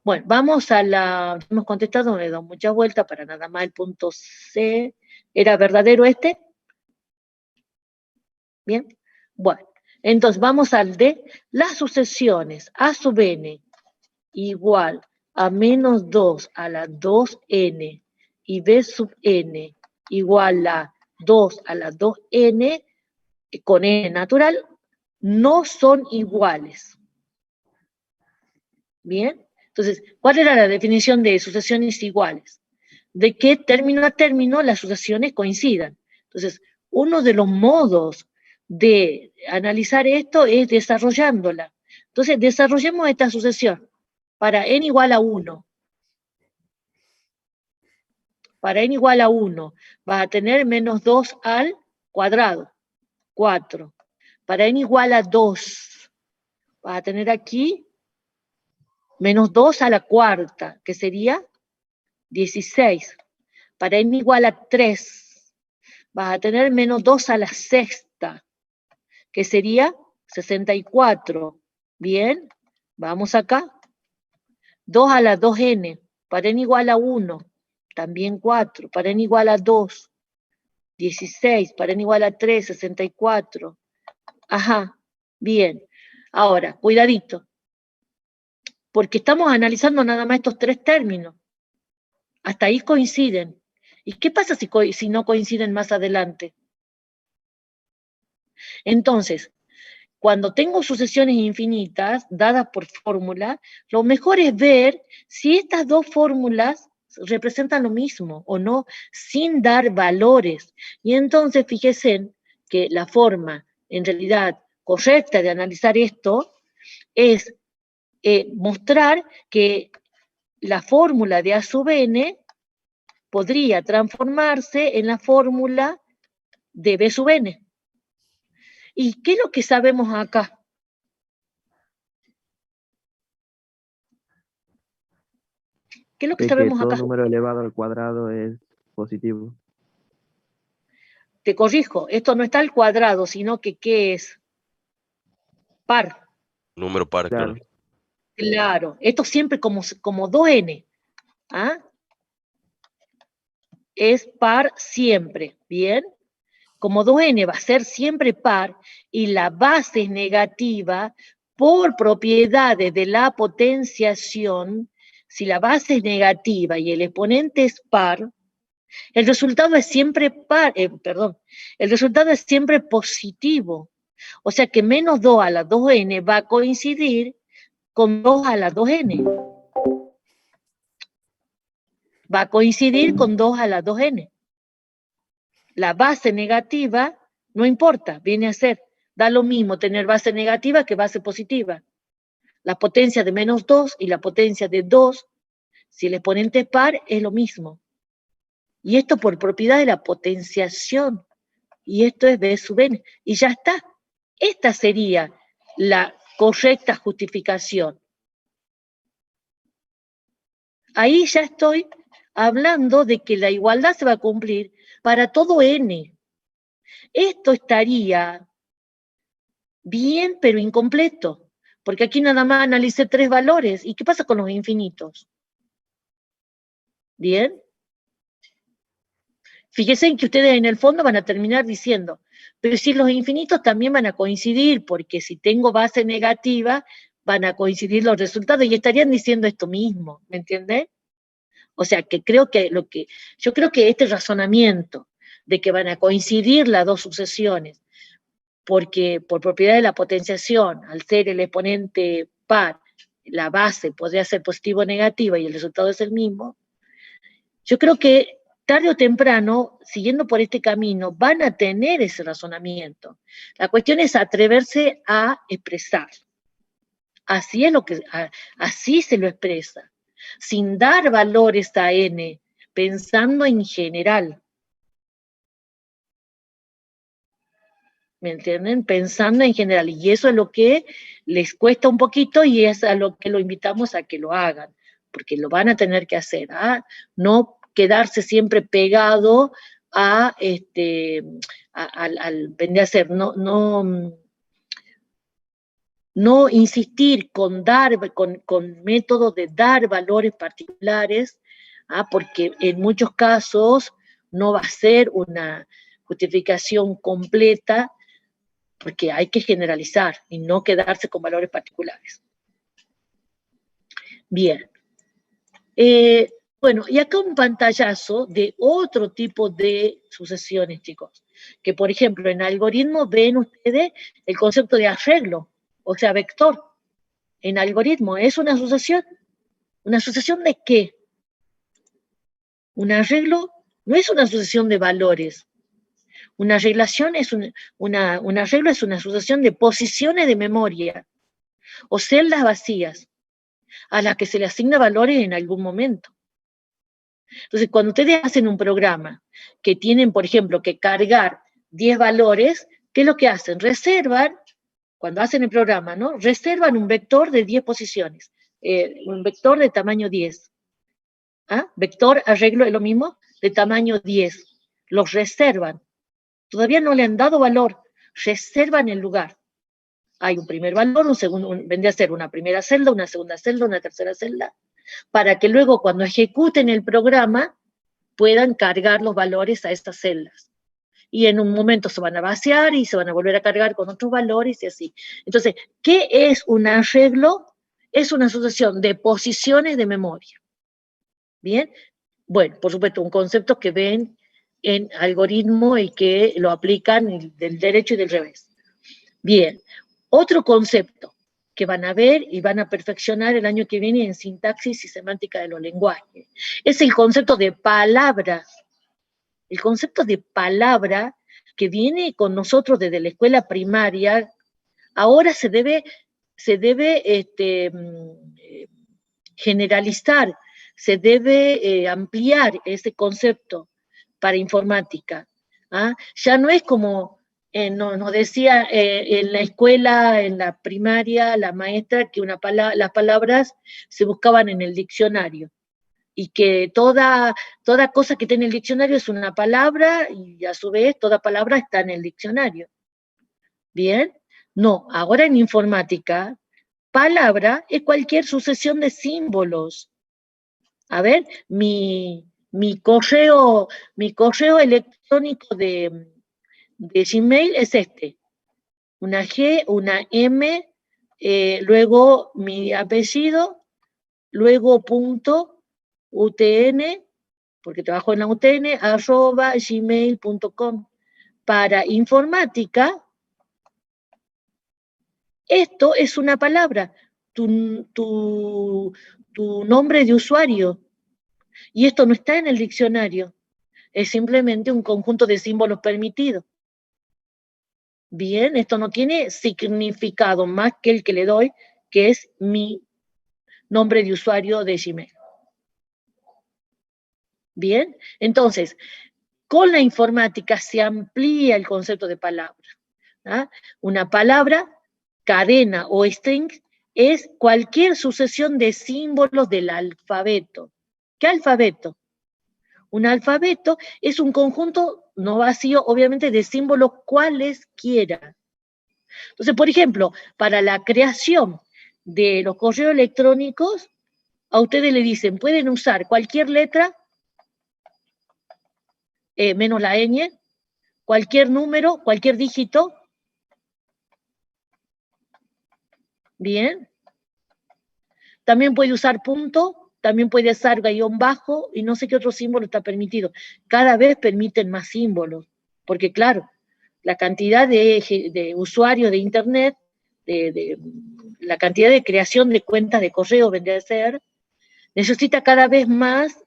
Bueno, vamos a hemos contestado, me he dado muchas vueltas para nada más el punto C. ¿Era verdadero este? Bien. Bueno, entonces vamos al D. Las sucesiones A sub n igual a menos 2 a la 2n y B sub n igual a 2 a la 2n con n natural, no son iguales. ¿Bien? Entonces, ¿cuál era la definición de sucesiones iguales? De que término a término las sucesiones coincidan. Entonces, uno de los modos de analizar esto es desarrollándola. Entonces, desarrollemos esta sucesión. Para n igual a 1. Para n igual a 1, vas a tener menos 2 al cuadrado, 4. Para n igual a 2, vas a tener aquí menos 2 a la cuarta, que sería 16. Para n igual a 3, vas a tener menos 2 a la sexta, que sería 64. Bien, vamos acá. 2 a la 2n, para n igual a 1, también 4. Para n igual a 2, 16. Para n igual a 3, 64. Ajá, bien. Ahora, cuidadito, porque estamos analizando nada más estos 3 términos. Hasta ahí coinciden. ¿Y qué pasa si no coinciden más adelante? Entonces, cuando tengo sucesiones infinitas dadas por fórmula, lo mejor es ver si estas dos fórmulas representan lo mismo o no, sin dar valores. Y entonces fíjense que la forma, en realidad, correcta de analizar esto es mostrar que la fórmula de A sub n podría transformarse en la fórmula de B sub n. ¿Y qué es lo que sabemos acá? ¿Qué es lo que sabemos todo acá? número elevado al cuadrado es positivo. Te corrijo, esto no está al cuadrado, sino que ¿qué es? Par. Número par, Claro. claro. Claro, esto siempre como 2n. ¿Ah? Es par siempre, ¿bien? Como 2n va a ser siempre par y la base es negativa por propiedades de la potenciación, si la base es negativa y el exponente es par, el resultado es siempre el resultado es siempre positivo. O sea que menos 2 a la 2n va a coincidir con 2 a la 2n. Va a coincidir con 2 a la 2n. La base negativa no importa, viene a ser, da lo mismo tener base negativa que base positiva. La potencia de menos 2 y la potencia de 2, si el exponente es par, es lo mismo. Y esto por propiedad de la potenciación. Y esto es B sub n. Y ya está. Esta sería la correcta justificación. Ahí ya estoy hablando de que la igualdad se va a cumplir para todo n. Esto estaría Bien, pero incompleto, porque aquí nada más analicé 3 valores. ¿Y qué pasa con los infinitos? Bien. Fíjense en que ustedes en el fondo van a terminar diciendo, pero si los infinitos también van a coincidir, porque si tengo base negativa, van a coincidir los resultados y estarían diciendo esto mismo, ¿me entienden? O sea, que yo creo que este razonamiento de que van a coincidir las dos sucesiones, porque por propiedad de la potenciación, al ser el exponente par, la base podría ser positiva o negativa y el resultado es el mismo, yo creo que tarde o temprano, siguiendo por este camino, van a tener ese razonamiento. La cuestión es atreverse a expresar. Así es así se lo expresa, sin dar valores a n, pensando en general. ¿Me entienden? Pensando en general. Y eso es lo que les cuesta un poquito y es a lo que lo invitamos a que lo hagan, porque lo van a tener que hacer. No quedarse siempre pegado al vender a ser, no insistir con métodos de dar valores particulares, porque en muchos casos no va a ser una justificación completa, porque hay que generalizar y no quedarse con valores particulares. Bien. Bueno, y acá un pantallazo de otro tipo de sucesiones, chicos. Que, por ejemplo, en algoritmo ven ustedes el concepto de arreglo, o sea, vector. En algoritmo es una sucesión. ¿Una sucesión de qué? Un arreglo no es una sucesión de valores. Una arreglación es un arreglo es una sucesión de posiciones de memoria o celdas vacías a las que se le asigna valores en algún momento. Entonces, cuando ustedes hacen un programa que tienen, por ejemplo, que cargar 10 valores, ¿qué es lo que hacen? Reservan, cuando hacen el programa, ¿no? Reservan un vector de 10 posiciones, un vector de tamaño 10. Vector, arreglo es lo mismo, de tamaño 10. Los reservan. Todavía no le han dado valor, reservan el lugar. Hay un primer valor, un segundo, vendría a ser una primera celda, una segunda celda, una tercera celda, para que luego cuando ejecuten el programa puedan cargar los valores a estas celdas. Y en un momento se van a vaciar y se van a volver a cargar con otros valores y así. Entonces, ¿qué es un arreglo? Es una sucesión de posiciones de memoria. ¿Bien? Bueno, por supuesto, un concepto que ven en algoritmo y que lo aplican del derecho y del revés. Bien, otro concepto que van a ver y van a perfeccionar el año que viene en sintaxis y semántica de los lenguajes es el concepto de palabra. El concepto de palabra que viene con nosotros desde la escuela primaria, ahora se debe generalizar, se debe ampliar ese concepto para informática. Ya no es como nos decía en la escuela, en la primaria, la maestra, que las palabras se buscaban en el diccionario y que toda cosa que está en el diccionario es una palabra y a su vez toda palabra está en el diccionario. ¿Bien? No, ahora en informática, palabra es cualquier sucesión de símbolos. A ver, mi correo electrónico de Gmail es este. Una G, una M, luego mi apellido, luego punto, UTN, porque trabajo en la UTN, @gmail.com. Para informática, esto es una palabra, tu nombre de usuario, y esto no está en el diccionario, es simplemente un conjunto de símbolos permitidos. Bien, esto no tiene significado más que el que le doy, que es mi nombre de usuario de Gmail. Bien, entonces, con la informática se amplía el concepto de palabra. Una palabra, cadena o string, es cualquier sucesión de símbolos del alfabeto. ¿Qué alfabeto? Un alfabeto es un conjunto no vacío, obviamente, de símbolos cualesquiera. Entonces, por ejemplo, para la creación de los correos electrónicos, a ustedes le dicen, pueden usar cualquier letra, menos la ñ, cualquier número, cualquier dígito, bien. También puede usar punto, también puede usar guión bajo, y no sé qué otro símbolo está permitido. Cada vez permiten más símbolos, porque claro, la cantidad de usuarios de Internet, la cantidad de creación de cuentas de correo, vendría a ser, necesita cada vez más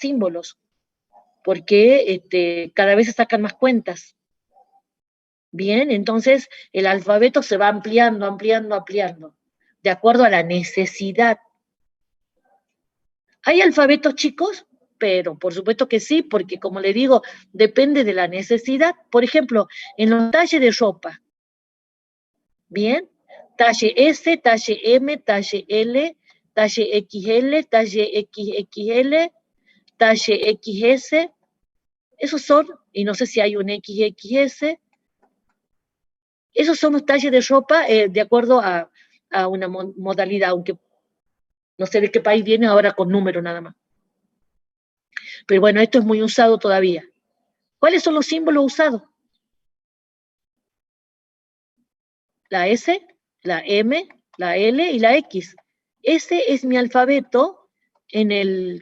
símbolos, porque cada vez se sacan más cuentas. Bien, entonces el alfabeto se va ampliando, ampliando, ampliando, de acuerdo a la necesidad. ¿Hay alfabetos chicos? Pero por supuesto que sí, porque como le digo, depende de la necesidad. Por ejemplo, en los talles de ropa, ¿bien? Talle S, talle M, talle L, talle XL, talle XXL, talle XS, esos son, y no sé si hay un XXS, esos son los talles de ropa de acuerdo a una modalidad, aunque no sé de qué país viene ahora con número nada más. Pero bueno, esto es muy usado todavía. ¿Cuáles son los símbolos usados? La S, la M, la L y la X. Ese es mi alfabeto, ese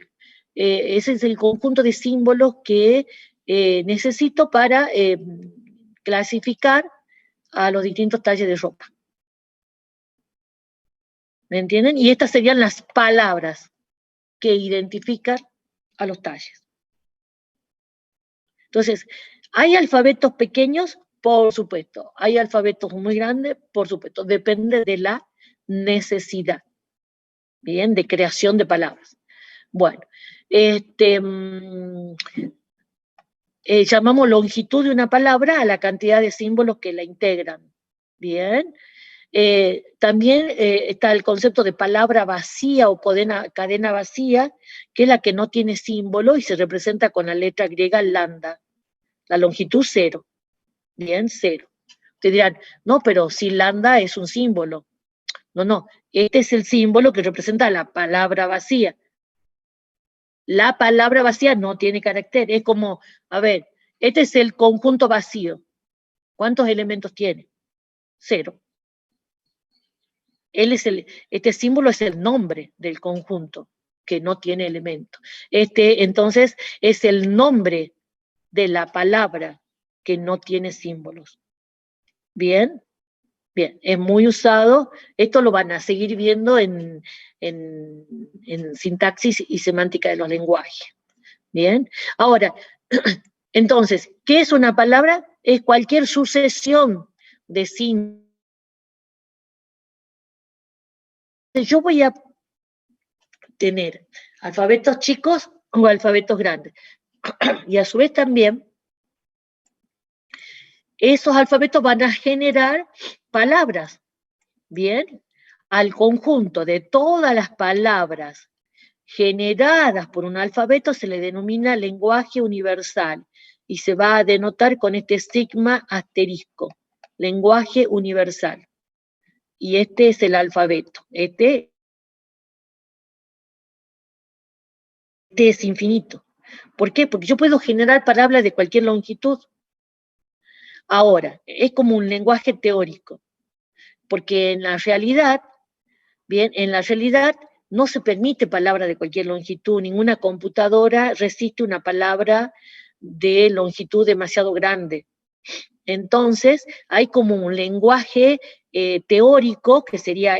es el conjunto de símbolos que necesito para clasificar a los distintos talles de ropa. ¿Me entienden? Y estas serían las palabras que identifican a los talles. Entonces, ¿hay alfabetos pequeños? Por supuesto. ¿Hay alfabetos muy grandes? Por supuesto. Depende de la necesidad, ¿bien? De creación de palabras. Bueno, llamamos longitud de una palabra a la cantidad de símbolos que la integran, ¿bien? También está el concepto de palabra vacía o cadena vacía, que es la que no tiene símbolo y se representa con la letra griega lambda. La longitud 0. Bien, 0. Ustedes dirán, no, pero si lambda es un símbolo. No, este es el símbolo que representa la palabra vacía. La palabra vacía no tiene carácter, es como, a ver, este es el conjunto vacío. ¿Cuántos elementos tiene? 0. Este símbolo es el nombre del conjunto, que no tiene elemento. Entonces, es el nombre de la palabra que no tiene símbolos. ¿Bien? Bien, es muy usado. Esto lo van a seguir viendo en sintaxis y semántica de los lenguajes. ¿Bien? Ahora, entonces, ¿qué es una palabra? Es cualquier sucesión de símbolos. Yo voy a tener alfabetos chicos o alfabetos grandes. Y a su vez también, esos alfabetos van a generar palabras, ¿bien? Al conjunto de todas las palabras generadas por un alfabeto se le denomina lenguaje universal y se va a denotar con este sigma asterisco, lenguaje universal. Y este es el alfabeto, este es infinito. ¿Por qué? Porque yo puedo generar palabras de cualquier longitud. Ahora, es como un lenguaje teórico, porque en la realidad, bien, en la realidad no se permite palabra de cualquier longitud, ninguna computadora resiste una palabra de longitud demasiado grande. Entonces, hay como un lenguaje teórico, que sería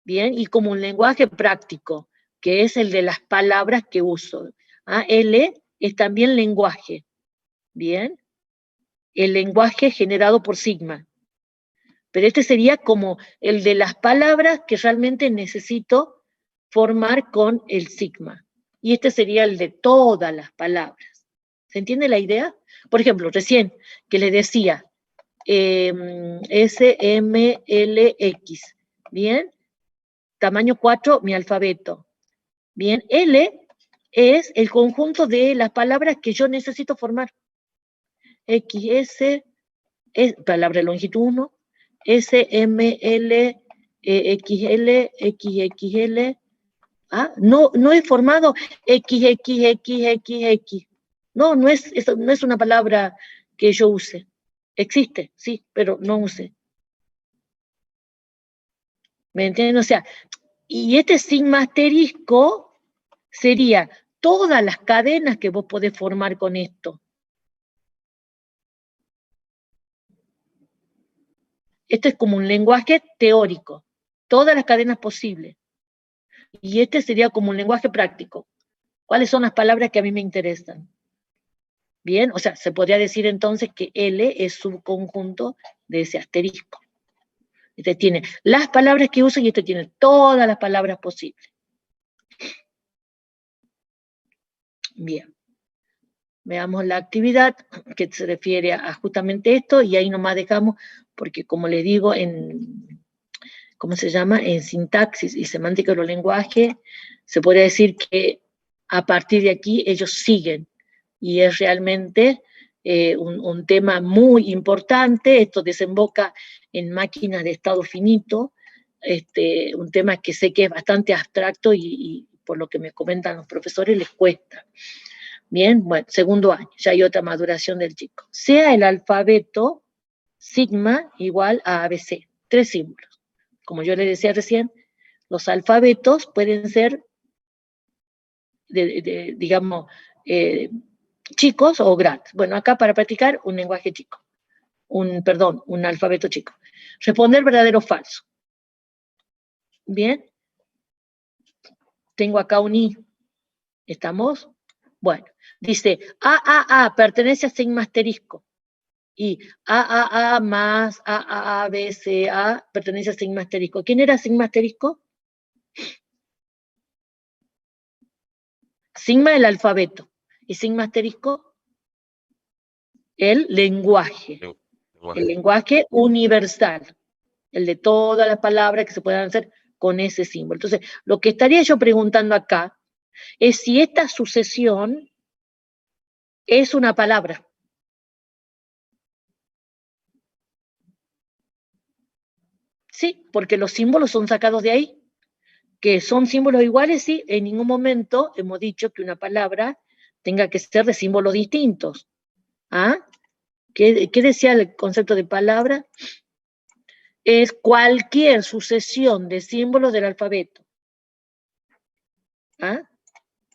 bien, y como un lenguaje práctico, que es el de las palabras que uso. L es también lenguaje, bien, el lenguaje generado por sigma. Pero este sería como el de las palabras que realmente necesito formar con el sigma. Y este sería el de todas las palabras. ¿Se entiende la idea? Por ejemplo, recién que le decía S, M, L, X. Bien, tamaño 4, mi alfabeto. Bien, L es el conjunto de las palabras que yo necesito formar. X, S, es palabra de longitud 1, S, M, L, XL, XXL. ¿Ah? No, no he formado XXXXX. No, eso no es una palabra que yo use. Existe, sí, pero no use. ¿Me entienden? O sea, y este sigma asterisco sería todas las cadenas que vos podés formar con esto. Esto es como un lenguaje teórico, todas las cadenas posibles. Y este sería como un lenguaje práctico. ¿Cuáles son las palabras que a mí me interesan? Bien, o sea, se podría decir entonces que L es subconjunto de ese asterisco. Este tiene las palabras que usa y este tiene todas las palabras posibles. Bien. Veamos la actividad que se refiere a justamente esto y ahí nomás dejamos, porque como les digo, ¿cómo se llama? En sintaxis y semántica de los lenguajes, se podría decir que a partir de aquí ellos siguen y es realmente un tema muy importante. Esto desemboca en máquinas de estado finito, un tema que sé que es bastante abstracto y por lo que me comentan los profesores les cuesta. Bien, bueno, segundo año, ya hay otra maduración del chico. Sea el alfabeto sigma igual a ABC, 3 símbolos. Como yo les decía recién, los alfabetos pueden ser, digamos, chicos o grandes. Bueno, acá para practicar un lenguaje chico, un alfabeto chico. Responder verdadero o falso. Bien. Tengo acá un I. ¿Estamos? Bueno, dice AAA pertenece a sigma asterisco. Y AAA más AAA, BCA pertenece a sigma asterisco. ¿Quién era sigma asterisco? Sigma el alfabeto. ¿Y sigma asterisco? El lenguaje. El lenguaje universal. El de todas las palabras que se puedan hacer con ese símbolo. Entonces, lo que estaría yo preguntando acá es si esta sucesión es una palabra. Sí, porque los símbolos son sacados de ahí. Que son símbolos iguales, sí, en ningún momento hemos dicho que una palabra tenga que ser de símbolos distintos. ¿Ah? ¿Qué decía el concepto de palabra? Es cualquier sucesión de símbolos del alfabeto. ¿Ah?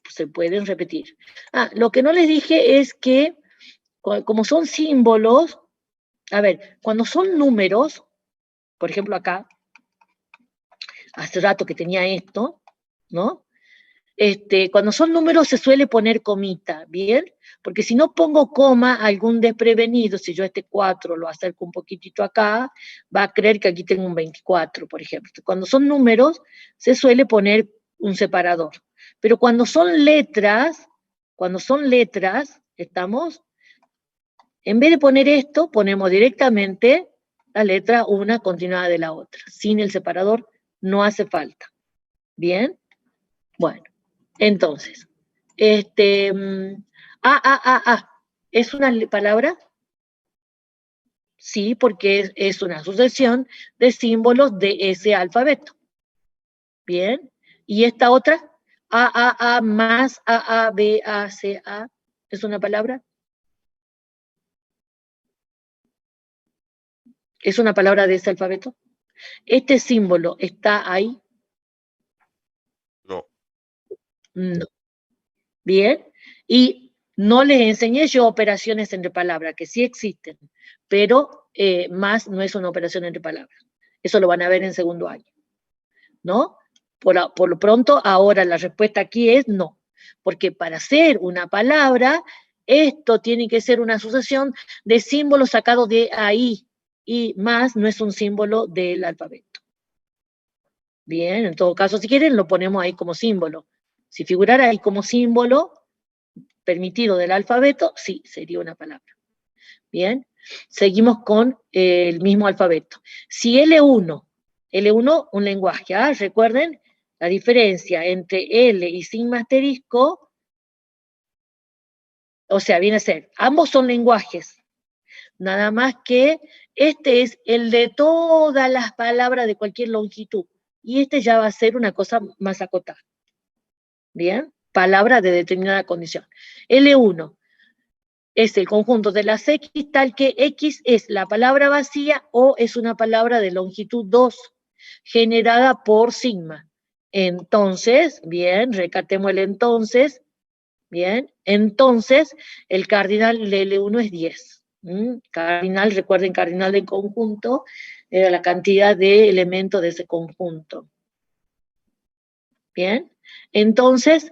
Se pueden repetir. Lo que no les dije es que, como son símbolos, a ver, cuando son números, por ejemplo acá, hace rato que tenía esto, ¿no? Cuando son números se suele poner comita, ¿bien? Porque si no pongo coma, algún desprevenido, si yo 4 lo acerco un poquitito acá, va a creer que aquí tengo un 24, por ejemplo. Cuando son números, se suele poner un separador. Pero cuando son letras, ¿estamos? En vez de poner esto, ponemos directamente la letra una continuada de la otra. Sin el separador no hace falta. ¿Bien? Bueno. Entonces, ¿es una palabra? Sí, porque es una sucesión de símbolos de ese alfabeto. Bien. ¿Y esta otra? A más B, A, C, A. ¿Es una palabra? ¿Es una palabra de ese alfabeto? ¿Este símbolo está ahí? No. No. Bien. Y no les enseñé yo operaciones entre palabras, que sí existen, pero más no es una operación entre palabras. Eso lo van a ver en segundo año. ¿No? Por lo pronto, ahora la respuesta aquí es no. Porque para ser una palabra, esto tiene que ser una sucesión de símbolos sacados de ahí. Y más no es un símbolo del alfabeto. Bien, en todo caso, si quieren, lo ponemos ahí como símbolo. Si figurara ahí como símbolo permitido del alfabeto, sí, sería una palabra. Bien, seguimos con el mismo alfabeto. Si L1, un lenguaje, recuerden la diferencia entre L y sigma asterisco, o sea, viene a ser, ambos son lenguajes, Nada más que este es el de todas las palabras de cualquier longitud. Y este ya va a ser una cosa más acotada. ¿Bien? Palabra de determinada condición. L1 es el conjunto de las X tal que X es la palabra vacía o es una palabra de longitud 2 generada por sigma. Entonces, bien, recatemos el entonces. Bien, entonces el cardinal de L1 es 10. Cardinal, recuerden, cardinal del conjunto era la cantidad de elementos de ese conjunto. Bien, entonces,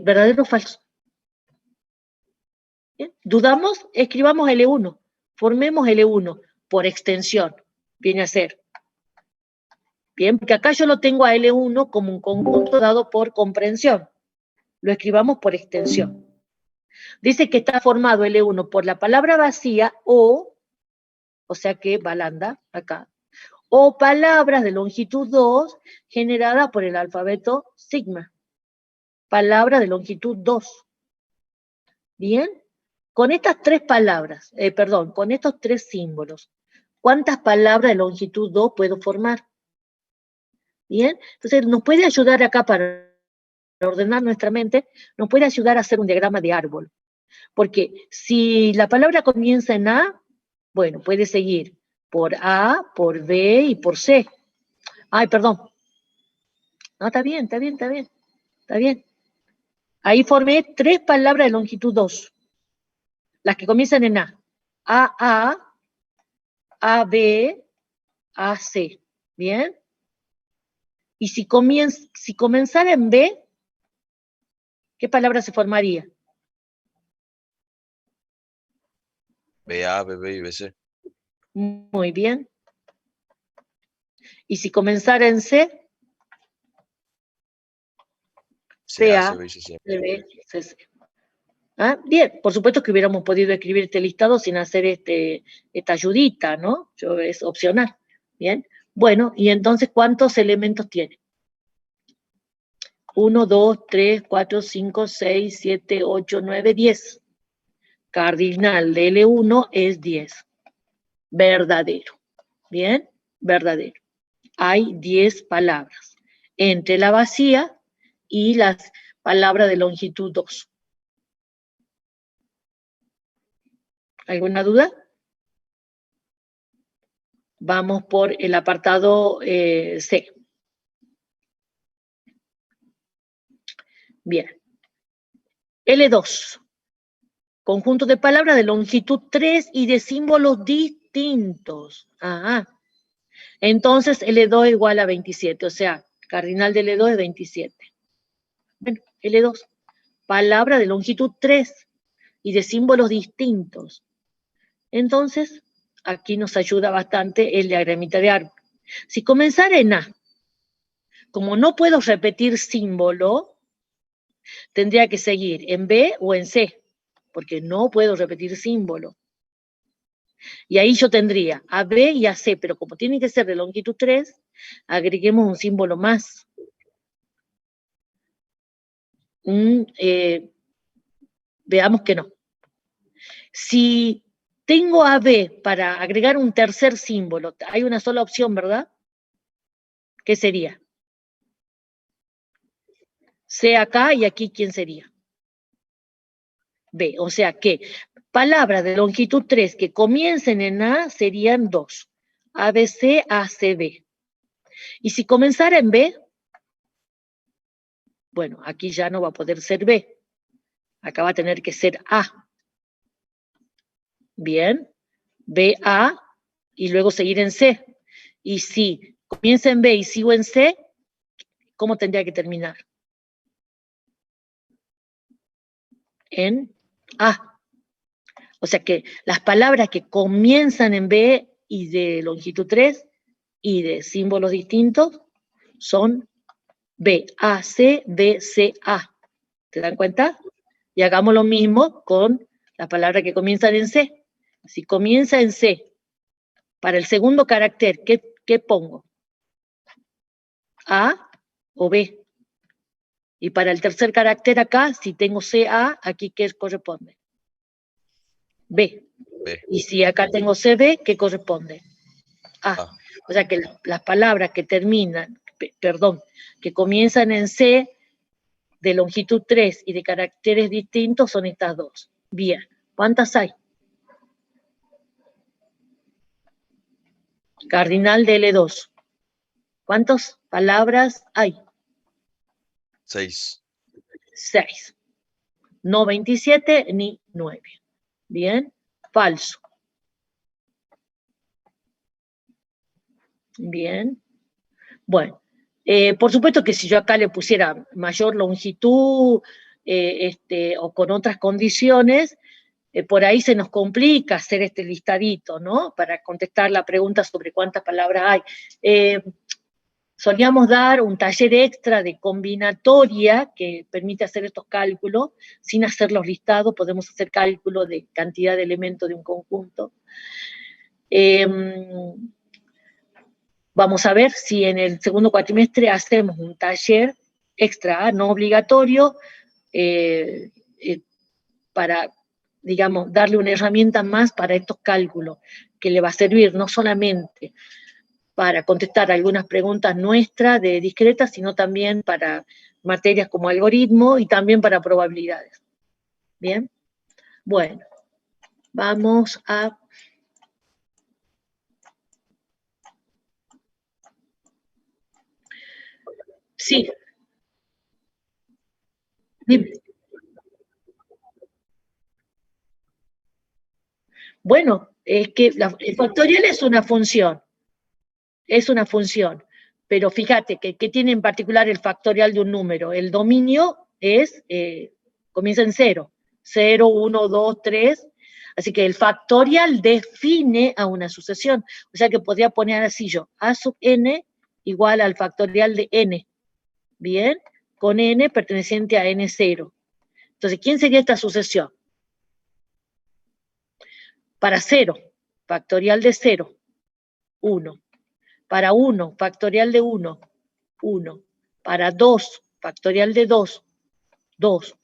¿verdadero o falso? ¿Bien? ¿Dudamos? Escribamos L1, formemos L1 por extensión, viene a ser. Bien, porque acá yo lo tengo a L1 como un conjunto dado por comprensión. Lo escribamos por extensión. Dice que está formado L1 por la palabra vacía o sea que balanda, acá, o palabras de longitud 2 generadas por el alfabeto sigma. Palabras de longitud 2. ¿Bien? Con estas tres palabras, con estos tres símbolos, ¿cuántas palabras de longitud 2 puedo formar? ¿Bien? Entonces, nos puede ayudar acá para ordenar nuestra mente, nos puede ayudar a hacer un diagrama de árbol. Porque si la palabra comienza en A, bueno, puede seguir por A, por B y por C. Ay, perdón. No, está bien. Ahí formé tres palabras de longitud 2. Las que comienzan en A. A, B, AC. ¿Bien? Y si comenzara en B, ¿qué palabra se formaría? BA, BB y BC. Muy bien. Y si comenzara en C, CA, CA, CB y CC. CB, CC. ¿Ah? Bien, por supuesto que hubiéramos podido escribir este listado sin hacer esta ayudita, ¿no? Es opcional. Bien. Bueno, y entonces, ¿cuántos elementos tiene? 1, 2, 3, 4, 5, 6, 7, 8, 9, 10. Cardinal de L1 es 10. Verdadero. Bien, verdadero. Hay 10 palabras entre la vacía y las palabras de longitud 2. ¿Alguna duda? Vamos por el apartado C. Bien. L2. Conjunto de palabras de longitud 3 y de símbolos distintos. Ajá. Entonces L2 es igual a 27, o sea, cardinal de L2 es 27. Bueno, L2. Palabra de longitud 3 y de símbolos distintos. Entonces, aquí nos ayuda bastante el diagramita de árbol. Si comenzara en A, como no puedo repetir símbolo, tendría que seguir en B o en C, porque no puedo repetir símbolo. Y ahí yo tendría a B y a C, pero como tienen que ser de longitud 3, agreguemos un símbolo más. Veamos que no. Si tengo a B para agregar un tercer símbolo, hay una sola opción, ¿verdad? ¿Qué sería? C acá y aquí, ¿quién sería? B, o sea que palabras de longitud 3 que comiencen en A serían 2. ABC, ACB. Y si comenzara en B, bueno, aquí ya no va a poder ser B. Acá va a tener que ser A. Bien, BA y luego seguir en C. Y si comienza en B y sigo en C, ¿cómo tendría que terminar? En A. O sea que las palabras que comienzan en B y de longitud 3 y de símbolos distintos son B, A, C, B, C, A. ¿Te dan cuenta? Y hagamos lo mismo con las palabras que comienzan en C. Si comienza en C, para el segundo carácter, ¿qué pongo? ¿A o B? Y para el tercer carácter acá, si tengo CA, aquí ¿qué corresponde? B. B. Y si acá tengo CB, ¿qué corresponde? A. A. O sea que las palabras que terminan, que comienzan en C, de longitud 3 y de caracteres distintos, son estas dos. Bien. ¿Cuántas hay? Cardinal de L2. ¿Cuántas palabras hay? 6. 6. No 27 ni 9. Bien. Falso. Bien. Bueno. Por supuesto que si yo acá le pusiera mayor longitud o con otras condiciones, por ahí se nos complica hacer este listadito, ¿no? Para contestar la pregunta sobre cuántas palabras hay. Solíamos dar un taller extra de combinatoria que permite hacer estos cálculos, sin hacer los listados, podemos hacer cálculo de cantidad de elementos de un conjunto. Vamos a ver si en el segundo cuatrimestre hacemos un taller extra, no obligatorio, para, digamos, darle una herramienta más para estos cálculos, que le va a servir no solamente para contestar algunas preguntas nuestras de discretas, sino también para materias como algoritmo y también para probabilidades. ¿Bien? Bueno, vamos a... Sí. Dime. Bueno, es que el factorial es una función. Es una función, pero fíjate que tiene en particular el factorial de un número. El dominio comienza en 0, 0, 1, 2, 3, así que el factorial define a una sucesión, o sea que podría poner así yo, a sub n igual al factorial de n, ¿bien? Con n perteneciente a n0. Entonces, ¿quién sería esta sucesión? Para 0, factorial de 0, 1. Para 1, factorial de 1, 1. Para 2, factorial de 2, 2.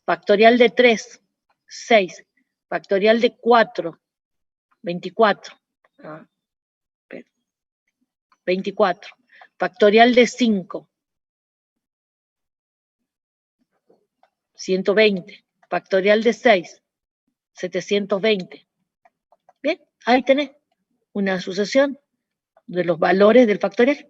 Factorial de 3, 6. Factorial de 4, 24. 24. Factorial de 5, 120. Factorial de 6, 720. Bien, ahí tenés una sucesión de los valores del factorial.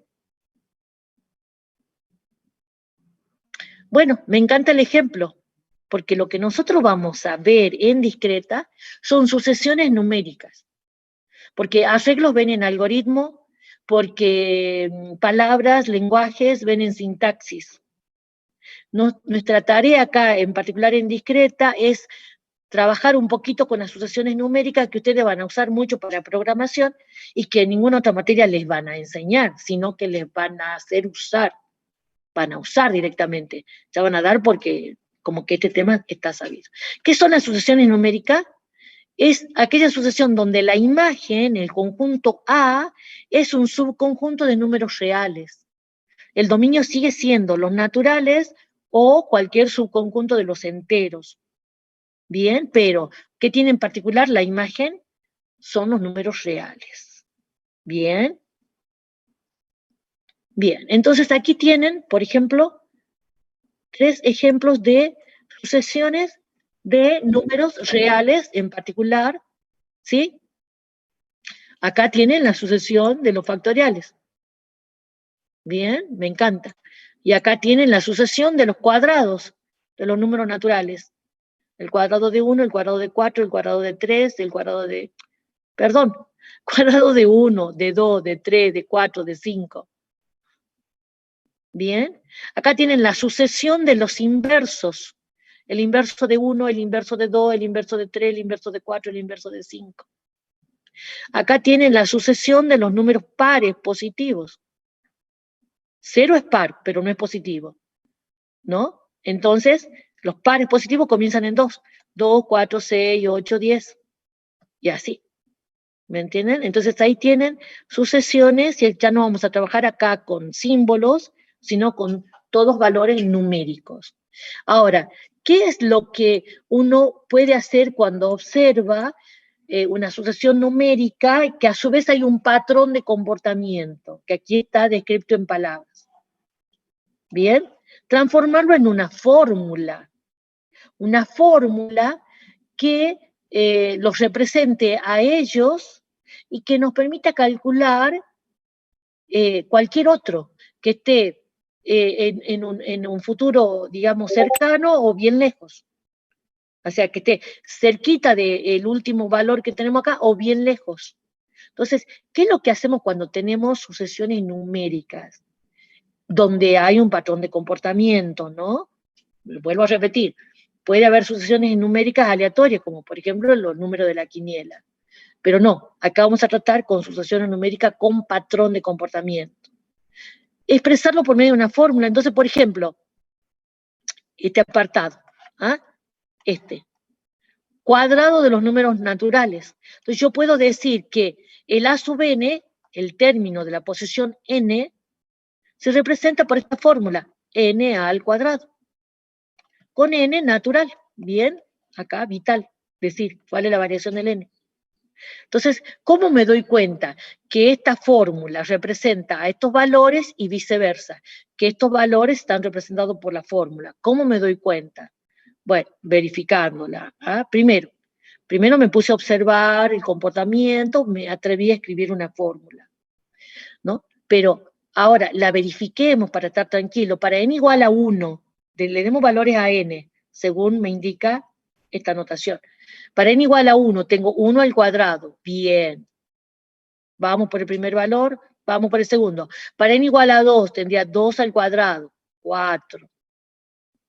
Bueno, me encanta el ejemplo, porque lo que nosotros vamos a ver en discreta son sucesiones numéricas, porque arreglos ven en algoritmo, porque palabras, lenguajes ven en sintaxis. Nuestra tarea acá, en particular en discreta, es trabajar un poquito con las sucesiones numéricas que ustedes van a usar mucho para programación y que en ninguna otra materia les van a enseñar, sino que les van a hacer usar, van a usar directamente, ya van a dar porque como que este tema está sabido. ¿Qué son las sucesiones numéricas? Es aquella sucesión donde la imagen, el conjunto A, es un subconjunto de números reales. El dominio sigue siendo los naturales o cualquier subconjunto de los enteros. Bien, pero ¿qué tiene en particular la imagen? Son los números reales. Bien. Bien, entonces aquí tienen, por ejemplo, 3 ejemplos de sucesiones de números reales en particular, ¿sí? Acá tienen la sucesión de los factoriales. Bien, me encanta. Y acá tienen la sucesión de los cuadrados, de los números naturales. El cuadrado de 1, el cuadrado de 4, el cuadrado de 3, el cuadrado de... Perdón, cuadrado de 1, de 2, de 3, de 4, de 5. Bien, acá tienen la sucesión de los inversos. El inverso de 1, el inverso de 2, el inverso de 3, el inverso de 4, el inverso de 5. Acá tienen la sucesión de los números pares positivos. 0 es par, pero no es positivo, ¿no? Entonces, los pares positivos comienzan en 2. 2, 4, 6, 8, 10. Y así. ¿Me entienden? Entonces ahí tienen sucesiones, y ya no vamos a trabajar acá con símbolos, sino con todos valores numéricos. Ahora, ¿qué es lo que uno puede hacer cuando observa una sucesión numérica que a su vez hay un patrón de comportamiento, que aquí está descrito en palabras? Bien, transformarlo en una fórmula que los represente a ellos y que nos permita calcular cualquier otro que esté en un futuro, digamos, cercano o bien lejos. O sea, que esté cerquita del último valor que tenemos acá o bien lejos. Entonces, ¿qué es lo que hacemos cuando tenemos sucesiones numéricas? Donde hay un patrón de comportamiento, ¿no? Vuelvo a repetir, puede haber sucesiones numéricas aleatorias, como por ejemplo los números de la quiniela. Pero no, acá vamos a tratar con sucesiones numéricas con patrón de comportamiento. Expresarlo por medio de una fórmula. Entonces, por ejemplo, este apartado, cuadrado de los números naturales. Entonces yo puedo decir que el a sub n, el término de la posición n, se representa por esta fórmula, n al cuadrado, con n natural, bien, acá vital, es decir, ¿cuál es la variación del n? Entonces, ¿cómo me doy cuenta que esta fórmula representa a estos valores y viceversa? Que estos valores están representados por la fórmula. ¿Cómo me doy cuenta? Bueno, verificándola. Primero me puse a observar el comportamiento, me atreví a escribir una fórmula, ¿no? Pero ahora la verifiquemos para estar tranquilo. Para n igual a 1, le demos valores a n, según me indica esta notación. Para n igual a 1, tengo 1 al cuadrado. Bien. Vamos por el primer valor, vamos por el segundo. Para n igual a 2, tendría 2 al cuadrado. 4.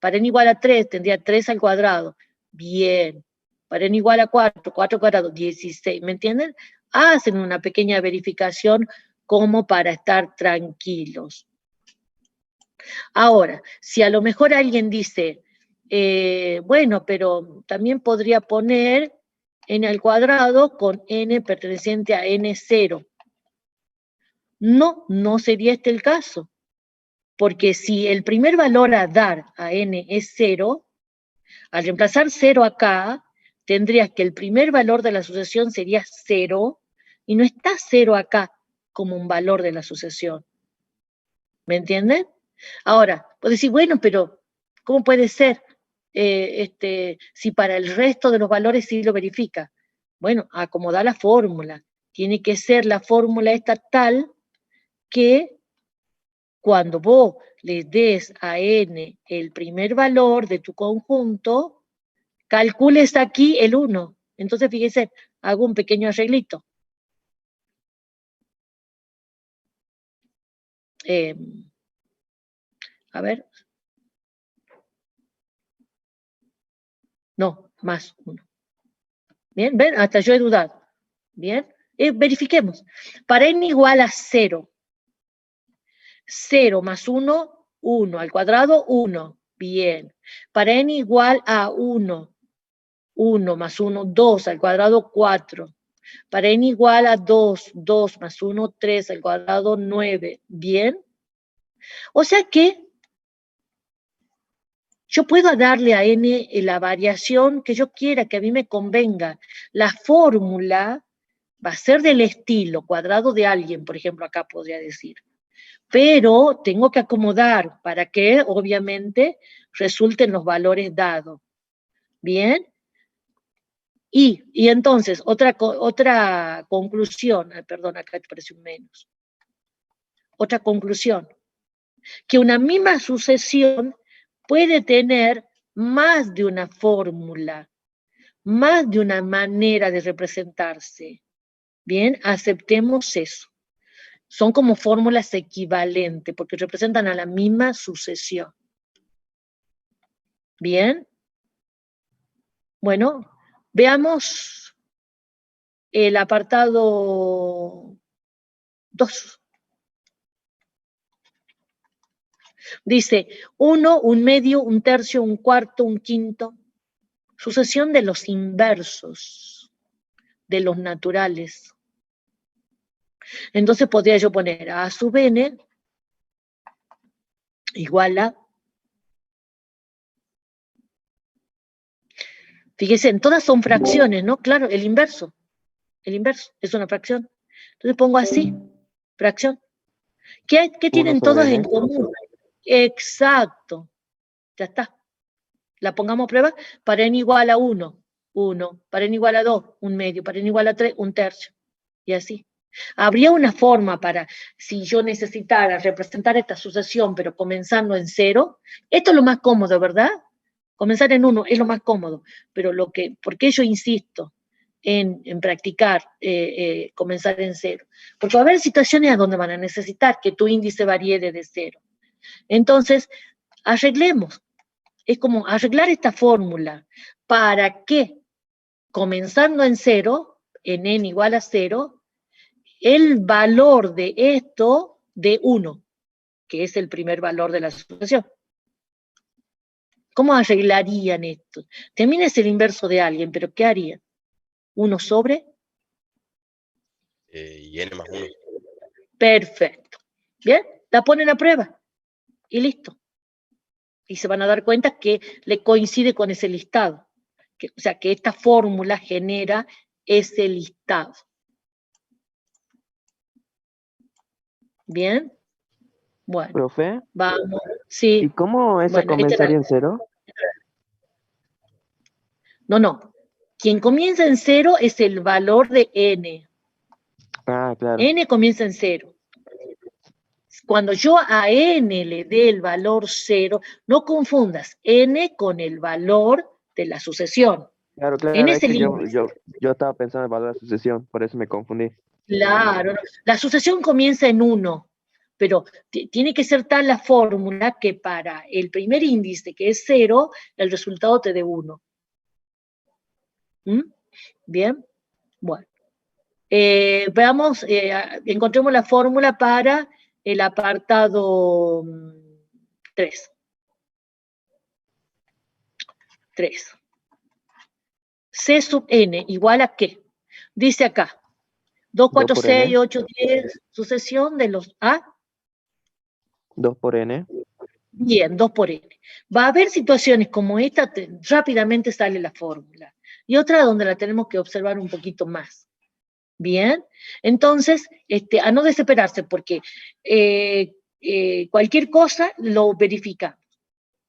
Para n igual a 3, tendría 3 al cuadrado. Bien. Para n igual a 4, 4 al cuadrado, 16. ¿Me entienden? Hacen una pequeña verificación como para estar tranquilos. Ahora, si a lo mejor alguien dice, bueno, pero también podría poner n al cuadrado con n perteneciente a n0. No, no sería este el caso. Porque si el primer valor a dar a n es 0, al reemplazar 0 acá, tendrías que el primer valor de la sucesión sería 0, y no está 0 acá como un valor de la sucesión. ¿Me entienden? Ahora, puedes decir, bueno, pero ¿cómo puede ser si para el resto de los valores sí lo verifica? Bueno, acomoda la fórmula. Tiene que ser la fórmula esta tal que cuando vos le des a n el primer valor de tu conjunto, calcules aquí el 1. Entonces, fíjese, hago un pequeño arreglito. A ver. No, más 1. Bien, ven, hasta yo he dudado. Bien, verifiquemos. Para n igual a 0. 0 más 1, 1 al cuadrado, 1. Bien. Para n igual a 1. 1 más 1, 2 al cuadrado, 4. Para n igual a 2, 2 más 1, 3 al cuadrado, 9. Bien. O sea que yo puedo darle a n la variación que yo quiera, que a mí me convenga. La fórmula va a ser del estilo cuadrado de alguien, por ejemplo, acá podría decir. Pero tengo que acomodar para que, obviamente, resulten los valores dados. ¿Bien? Y entonces, otra conclusión, perdón, acá te parece un menos. Otra conclusión, que una misma sucesión puede tener más de una fórmula, más de una manera de representarse. Bien, aceptemos eso. Son como fórmulas equivalentes, porque representan a la misma sucesión. Bien. Bueno, veamos el apartado 2. Dice, 1, 1/2, 1/3, 1/4, 1/5. Sucesión de los inversos, de los naturales. Entonces podría yo poner a sub n igual a... Fíjense, en todas son fracciones, ¿no? Claro, el inverso es una fracción. Entonces pongo así, fracción. ¿Qué tienen todas en común? Exacto. Ya está. La pongamos a prueba. Para n igual a 1, 1. Para n igual a 2, 1 medio. Para n igual a 3, 1 tercio. Y así. Habría una forma para, si yo necesitara representar esta sucesión, pero comenzando en 0. Esto es lo más cómodo, ¿verdad? Comenzar en 1 es lo más cómodo. Pero ¿por qué yo insisto en practicar comenzar en 0? Porque va a haber situaciones a donde van a necesitar que tu índice varíe desde 0. Entonces, arreglemos. Es como arreglar esta fórmula para que, comenzando en 0, en n igual a 0, el valor de esto de 1, que es el primer valor de la sucesión. ¿Cómo arreglarían esto? También es el inverso de alguien, pero ¿qué harían? 1 sobre... y n más 1. Perfecto. Bien, la ponen a prueba y listo. Y se van a dar cuenta que le coincide con ese listado. O sea, que esta fórmula genera ese listado. ¿Bien? Bueno. ¿Profe? Vamos. Sí. ¿Y cómo es a comenzar en 0? No. Quien comienza en 0 es el valor de n. Ah, claro. N comienza en 0. Cuando yo a n le dé el valor 0, no confundas n con el valor de la sucesión. Claro, N es es el que índice. yo estaba pensando en el valor de la sucesión, por eso me confundí. Claro, la sucesión comienza en 1, pero tiene que ser tal la fórmula que para el primer índice, que es 0, el resultado te dé 1. ¿Mm? Bien, bueno. Veamos, encontremos la fórmula para el apartado 3. 3. C sub n igual a ¿qué? Dice acá, 2, 4, 6, 8, 10, sucesión de los A. 2 por n. Bien, 2 por n. Va a haber situaciones como esta, rápidamente sale la fórmula. Y otra donde la tenemos que observar un poquito más. Bien, entonces, a no desesperarse, porque cualquier cosa lo verificamos.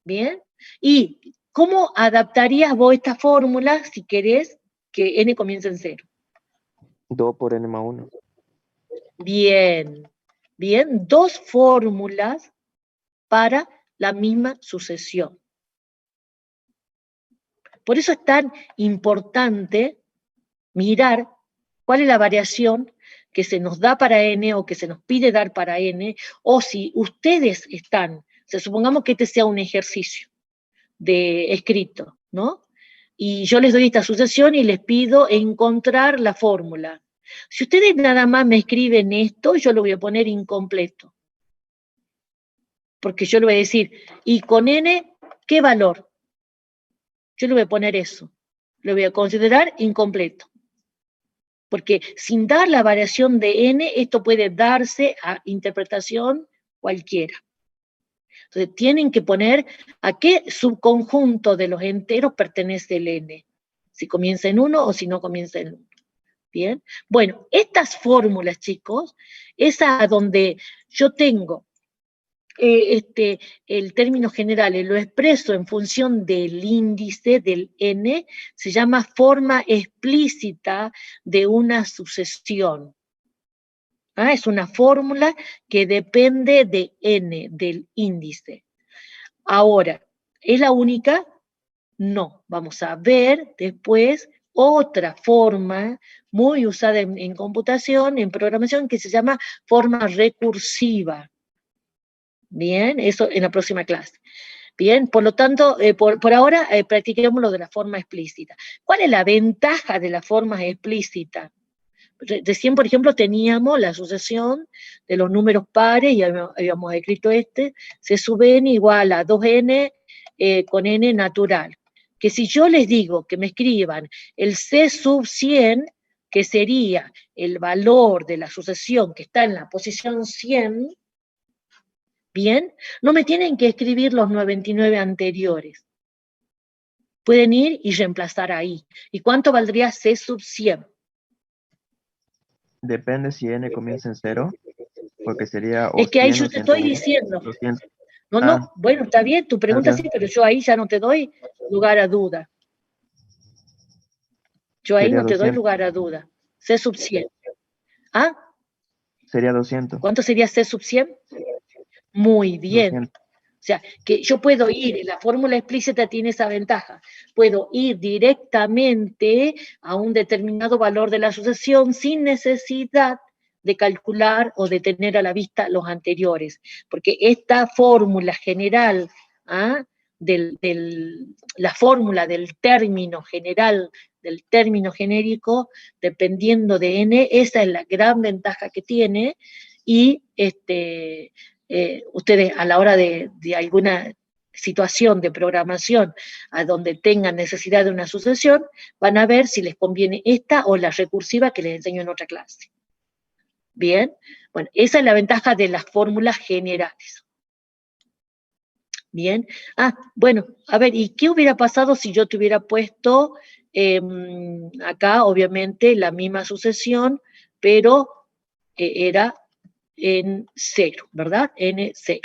Bien, y ¿cómo adaptarías vos esta fórmula si querés que n comience en 0? 2 por n más 1. Bien, bien, dos fórmulas para la misma sucesión. Por eso es tan importante mirar cuál es la variación que se nos da para n o que se nos pide dar para n, o si ustedes están, supongamos que este sea un ejercicio de escrito, ¿no? Y yo les doy esta sucesión y les pido encontrar la fórmula. Si ustedes nada más me escriben esto, yo lo voy a poner incompleto. Porque yo le voy a decir, y con n, ¿qué valor? Yo le voy a poner eso. Lo voy a considerar incompleto. Porque sin dar la variación de n, esto puede darse a interpretación cualquiera. Entonces tienen que poner a qué subconjunto de los enteros pertenece el n. Si comienza en 1 o si no comienza en 1. Bien. Bueno, estas fórmulas, chicos, es a donde yo tengo el término general, lo expreso en función del índice del n, se llama forma explícita de una sucesión. Es una fórmula que depende de n, del índice. Ahora, ¿es la única? No. Vamos a ver después otra forma muy usada en computación, en programación, que se llama forma recursiva. Bien, eso en la próxima clase. Bien, por lo tanto, por ahora practiquemos lo de la forma explícita. ¿Cuál es la ventaja de la forma explícita? Recién, por ejemplo, teníamos la sucesión de los números pares, y habíamos escrito C sub n igual a 2n con n natural. Que si yo les digo que me escriban el C sub 100, que sería el valor de la sucesión que está en la posición 100, ¿Bien? No me tienen que escribir los 99 anteriores. Pueden ir y reemplazar ahí. ¿Y cuánto valdría C sub 100? Depende si n comienza en 0, porque sería o Es que ahí 100 yo o te estoy 101, diciendo. 200. No, Ah, bueno, está bien, tu pregunta ajá. sí, pero yo ahí ya no te doy lugar a duda. Yo ahí Sería no te doy 200. lugar a duda. C sub 100. ¿Ah? Sería 200. ¿Cuánto sería C sub 100? Muy bien. 200. O sea, que yo puedo ir, la fórmula explícita tiene esa ventaja, puedo ir directamente a un determinado valor de la sucesión sin necesidad de calcular o de tener a la vista los anteriores, porque esta fórmula general, ¿ah? La fórmula del término general, del término genérico, dependiendo de n, esa es la gran ventaja que tiene, y ustedes a la hora de alguna situación de programación a donde tengan necesidad de una sucesión, van a ver si les conviene esta o la recursiva que les enseño en otra clase. Bien, bueno, esa es la ventaja de las fórmulas generales. Bien, bueno, a ver, ¿y qué hubiera pasado si yo te hubiera puesto acá, obviamente, la misma sucesión, pero era en 0, ¿verdad? N0.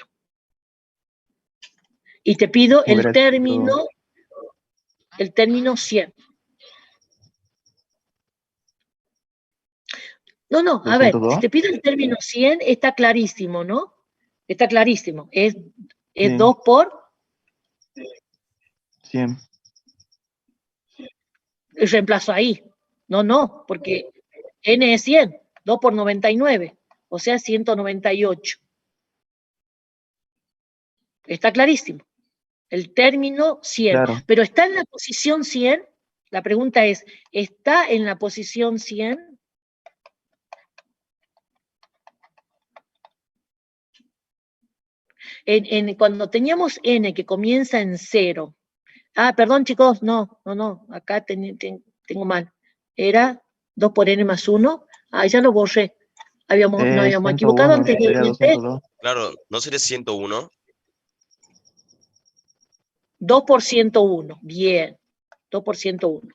Y te pido el Hubiera término sido 100. No, a ver, si 202. te pido el término 100, está clarísimo, ¿no? Está clarísimo. Es Sí, 2 por 100. el reemplazo ahí. No, porque N es 100, 2 por 99, o sea, 198. Está clarísimo. El término 100. Claro. Pero ¿está en la posición 100? La pregunta es, ¿está en la posición 100? Cuando teníamos n que comienza en 0, perdón chicos, no, acá tengo mal, era 2 por n más 1, ya lo borré, nos habíamos equivocado 101. Sería anteriormente, 202. Claro, ¿no sería 101? 2 por 101, bien, 2 por 101,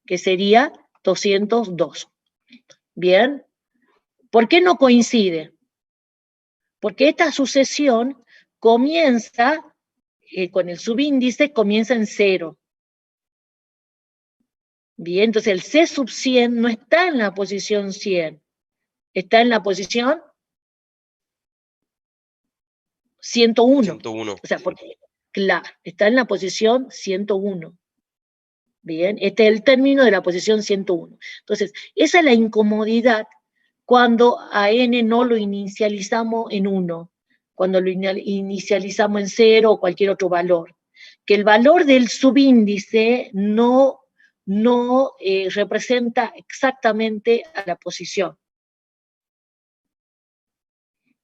que sería 202, bien. ¿Por qué no coincide? Porque esta sucesión comienza, con el subíndice, comienza en 0. Bien, entonces el C sub 100 no está en la posición 100, está en la posición 101. 101. O sea, porque, claro, está en la posición 101. Bien, este es el término de la posición 101. Entonces, esa es la incomodidad cuando a n no lo inicializamos en 1, cuando lo inicializamos en 0 o cualquier otro valor. Que el valor del subíndice no representa exactamente a la posición.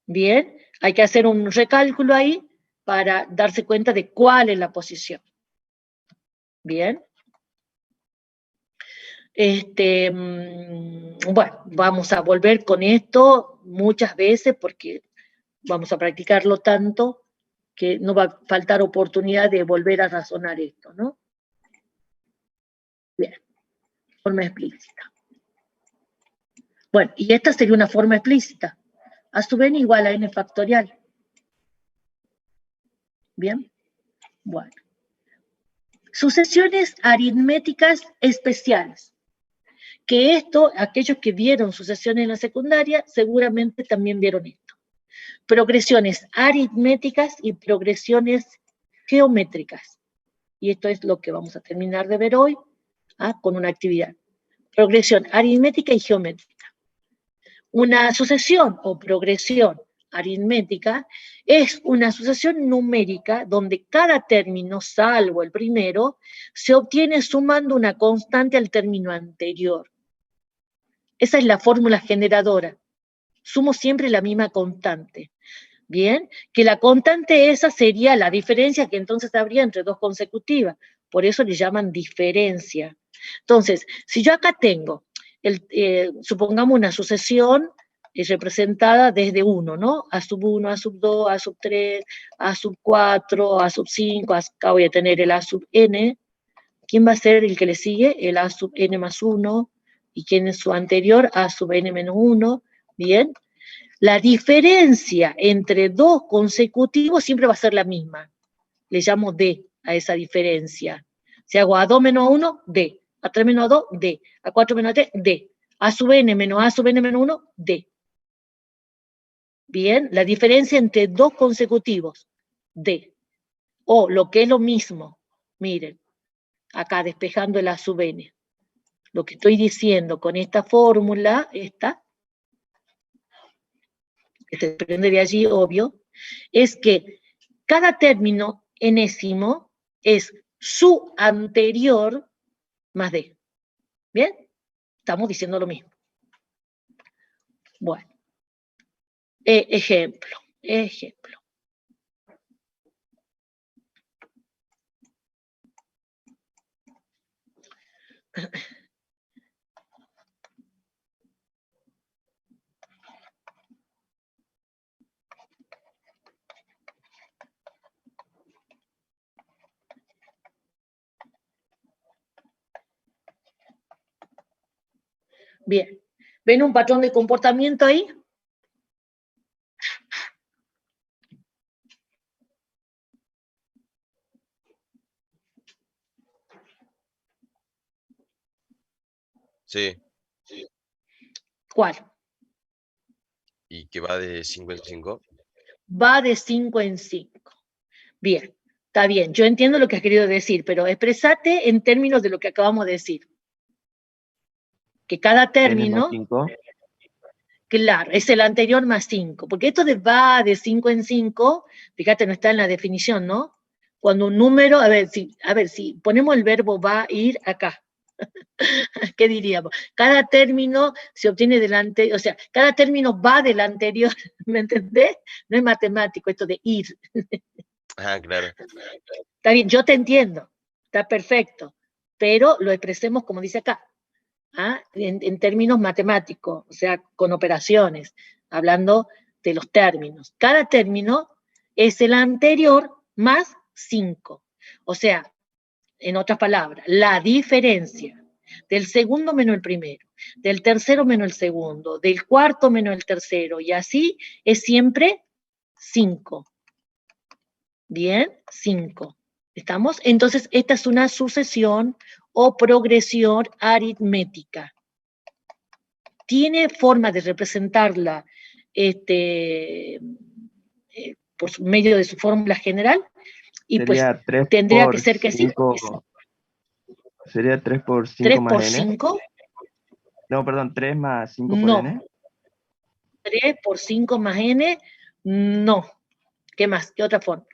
Bien, hay que hacer un recálculo ahí para darse cuenta de cuál es la posición. Bien. Bueno, vamos a volver con esto muchas veces porque vamos a practicarlo tanto que no va a faltar oportunidad de volver a razonar esto, ¿no? Bien, forma explícita. Bueno, y esta sería una forma explícita. A sub n igual a n factorial. Bien, bueno. Sucesiones aritméticas especiales. Que esto, aquellos que vieron sucesiones en la secundaria, seguramente también vieron esto. Progresiones aritméticas y progresiones geométricas. Y esto es lo que vamos a terminar de ver hoy, con una actividad. Progresión aritmética y geométrica. Una sucesión o progresión aritmética es una sucesión numérica donde cada término, salvo el primero, se obtiene sumando una constante al término anterior. Esa es la fórmula generadora. Sumo siempre la misma constante. Bien, que la constante esa sería la diferencia que entonces habría entre dos consecutivas. Por eso le llaman diferencia. Entonces, si yo acá tengo, supongamos una sucesión es representada desde 1, ¿no? A sub 1, A sub 2, A sub 3, A sub 4, A sub 5, acá voy a tener el A sub n. ¿Quién va a ser el que le sigue? El A sub n más 1. ¿Y quién es su anterior? A sub n menos 1. Bien. La diferencia entre dos consecutivos siempre va a ser la misma. Le llamo D a esa diferencia. Si hago A2 menos 1, D. A3 menos 2, D. A4 menos 3, D. A sub n menos A sub n menos 1, D. Bien, la diferencia entre dos consecutivos, D. O lo que es lo mismo, miren, acá despejando el A sub n. Lo que estoy diciendo con esta fórmula, esta, que se desprende de allí, obvio, es que cada término enésimo es su anterior más D. ¿Bien? Estamos diciendo lo mismo. Bueno. Ejemplo. Bien. ¿Ven un patrón de comportamiento ahí? Sí. ¿Cuál? ¿Y que va de 5 en 5? Va de 5 en 5. Bien, está bien. Yo entiendo lo que has querido decir, pero expresate en términos de lo que acabamos de decir. Que cada término, N más 5. claro, es el anterior más 5. Porque esto de va de 5 en 5, fíjate, no está en la definición, ¿no? Cuando un número, a ver, si ponemos el verbo va, ir acá. ¿Qué diríamos? Cada término se obtiene delante, o sea, cada término va del anterior, ¿me entendés? No es matemático esto de ir. Ah, claro. Está bien, yo te entiendo, está perfecto, pero lo expresemos como dice acá, ¿ah? En términos matemáticos, o sea, con operaciones, hablando de los términos. Cada término es el anterior más 5. O sea, en otras palabras, la diferencia del segundo menos el primero, del tercero menos el segundo, del cuarto menos el tercero, y así es siempre 5. Bien, 5. ¿Estamos? Entonces, esta es una sucesión o progresión aritmética. Tiene forma de representarla por medio de su fórmula general, y Sería pues 3 tendría por que ser que sí. 5. Sería 3 por 5 3 más por n. 5. No, perdón, 3 más 5 por No. n. 3 por 5 más n, no. ¿Qué más? ¿Qué otra forma?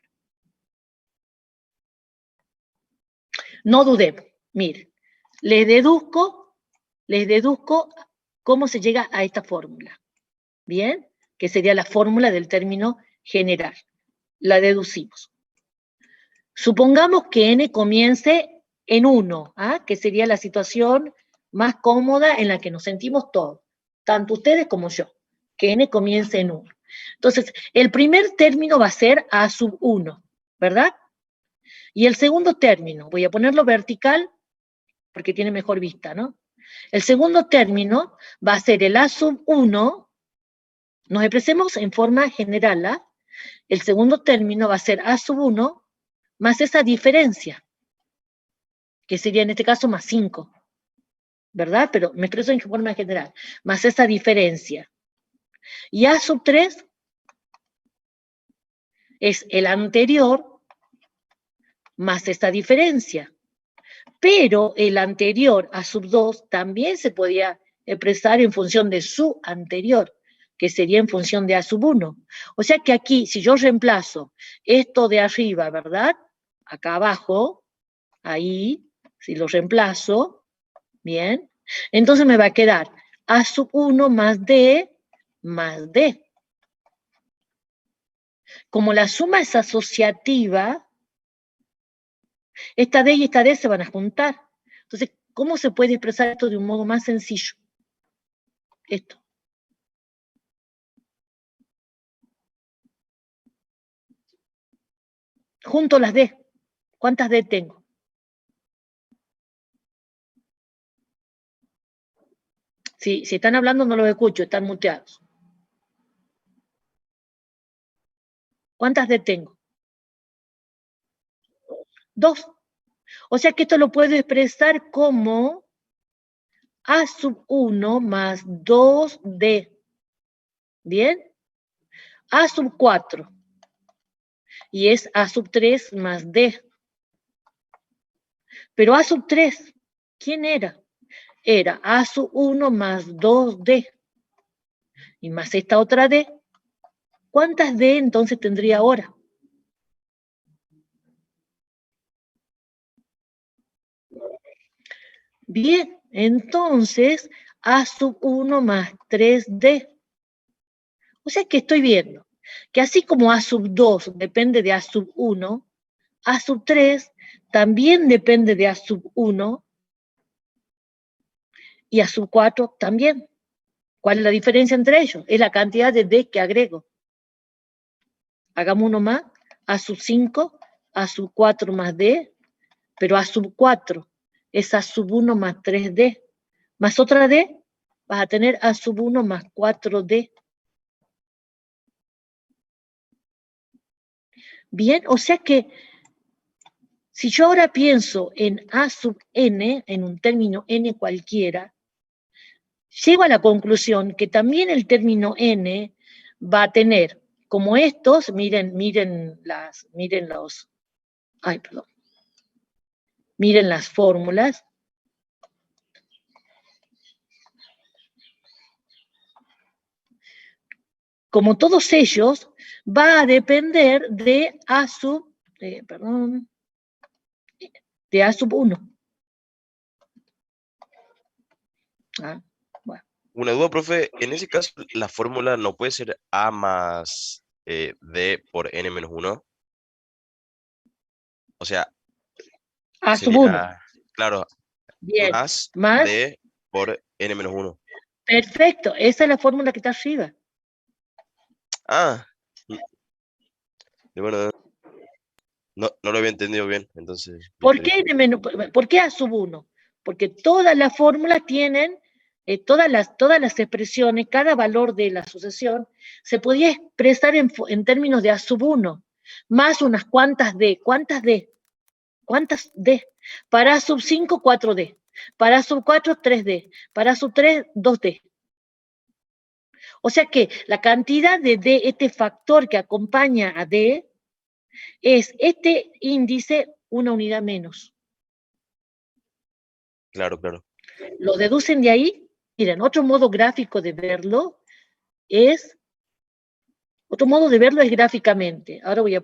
No dudemos. Miren, les deduzco cómo se llega a esta fórmula. ¿Bien? Que sería la fórmula del término general. La deducimos. Supongamos que n comience en 1, ¿ah? Que sería la situación más cómoda en la que nos sentimos todos, tanto ustedes como yo, que n comience en 1. Entonces, el primer término va a ser a sub 1, ¿verdad? Y el segundo término, voy a ponerlo vertical porque tiene mejor vista, ¿no? El segundo término va a ser el a sub 1, nos expresemos en forma general, ¿ah? El segundo término va a ser a sub 1 más esa diferencia, que sería en este caso más 5, ¿verdad? Pero me expreso en forma general, más esa diferencia. Y a sub 3 es el anterior más esta diferencia. Pero el anterior a sub 2 también se podía expresar en función de su anterior, que sería en función de a sub 1. O sea que aquí, si yo reemplazo esto de arriba, ¿verdad? Acá abajo, ahí, si lo reemplazo, bien, entonces me va a quedar a sub 1 más d más d. Como la suma es asociativa, esta d y esta d se van a juntar. Entonces, ¿cómo se puede expresar esto de un modo más sencillo? Esto. Junto las D. ¿Cuántas D tengo? Si están hablando no los escucho, están muteados. ¿Cuántas D tengo? 2. O sea que esto lo puedo expresar como A sub 1 más 2D. ¿Bien? A sub 4. Y es A sub 3 más D. Pero A sub 3, ¿quién era? Era A sub 1 más 2D. Y más esta otra D. ¿Cuántas D entonces tendría ahora? Bien, entonces A sub 1 más 3D. O sea que estoy viendo que así como A sub 2 depende de A sub 1, A sub 3 también depende de A sub 1 y A sub 4 también. ¿Cuál es la diferencia entre ellos? Es la cantidad de D que agrego. Hagamos uno más. A sub 5, A sub 4 más D, pero A sub 4 es A sub 1 más 3D. Más otra D, vas a tener A sub 1 más 4D. Bien, o sea que si yo ahora pienso en A sub n, en un término n cualquiera, llego a la conclusión que también el término n va a tener, como estos, miren las fórmulas. Como todos ellos, va a depender de A sub, de A sub 1. Bueno. Una duda, profe. En ese caso, la fórmula no puede ser A más D por N menos 1. O sea, A sub 1. sería, claro, Bien. más D por N menos 1. Perfecto, esa es la fórmula que está arriba. Ah. Bueno, no lo había entendido bien, entonces. ¿Por qué A sub 1? Porque todas las fórmulas tienen, todas las expresiones, cada valor de la asociación, se podía expresar en términos de A sub 1, más unas cuantas D. ¿Cuántas D? ¿Cuántas D? Para A sub 5, 4D. Para A sub 4, 3D. Para A sub 3, 2D. O sea que la cantidad de D, este factor que acompaña a D, es este índice una unidad menos. Claro, claro. Lo deducen de ahí. Miren, otro modo gráfico de verlo es gráficamente. Ahora voy a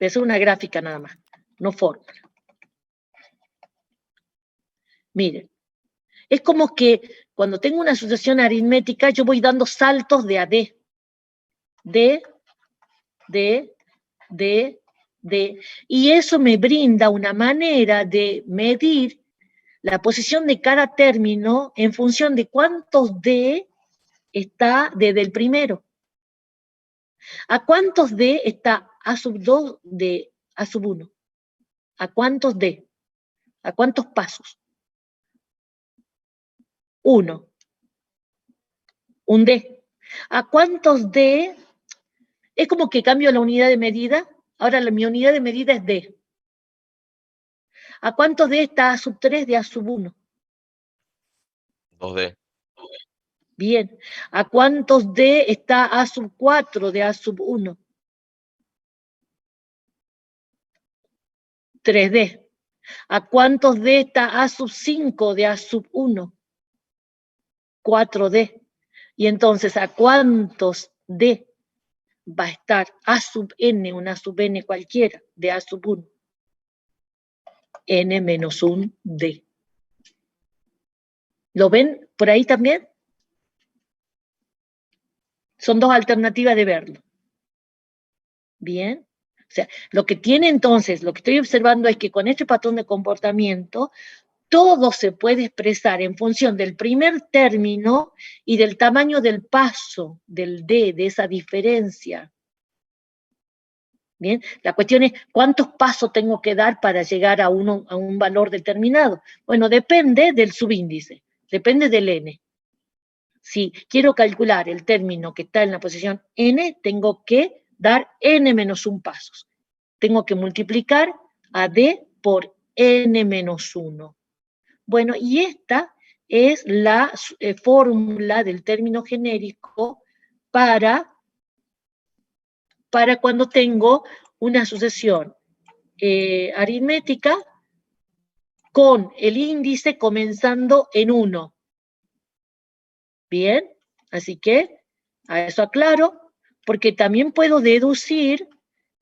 hacer una gráfica nada más, no fórmula. Miren, es como que cuando tengo una asociación aritmética, yo voy dando saltos de a D. D, D, D, D. Y eso me brinda una manera de medir la posición de cada término en función de cuántos D está desde el primero. ¿A cuántos D está A sub 2 de A sub 1? ¿A cuántos D? ¿A cuántos pasos? 1. Un D. ¿A cuántos D? Es como que cambio la unidad de medida. Ahora mi unidad de medida es D. ¿A cuántos D está A sub 3 de A sub 1? 2D. Bien. ¿A cuántos D está A sub 4 de A sub 1? 3D. ¿A cuántos D está A sub 5 de A sub 1? 4D. Y entonces, ¿a cuántos D va a estar A sub n, una sub n cualquiera, de A sub 1? N menos 1 D. ¿Lo ven por ahí también? Son dos alternativas de verlo. Bien. O sea, lo que tiene entonces, lo que estoy observando es que con este patrón de comportamiento, todo se puede expresar en función del primer término y del tamaño del paso del D, de esa diferencia. Bien, la cuestión es cuántos pasos tengo que dar para llegar a un valor determinado. Bueno, depende del subíndice, depende del n. Si quiero calcular el término que está en la posición n, tengo que dar n-1 pasos. Tengo que multiplicar a d por n-1. Bueno, y esta es la fórmula del término genérico para cuando tengo una sucesión aritmética con el índice comenzando en 1. Bien, así que a eso aclaro, porque también puedo deducir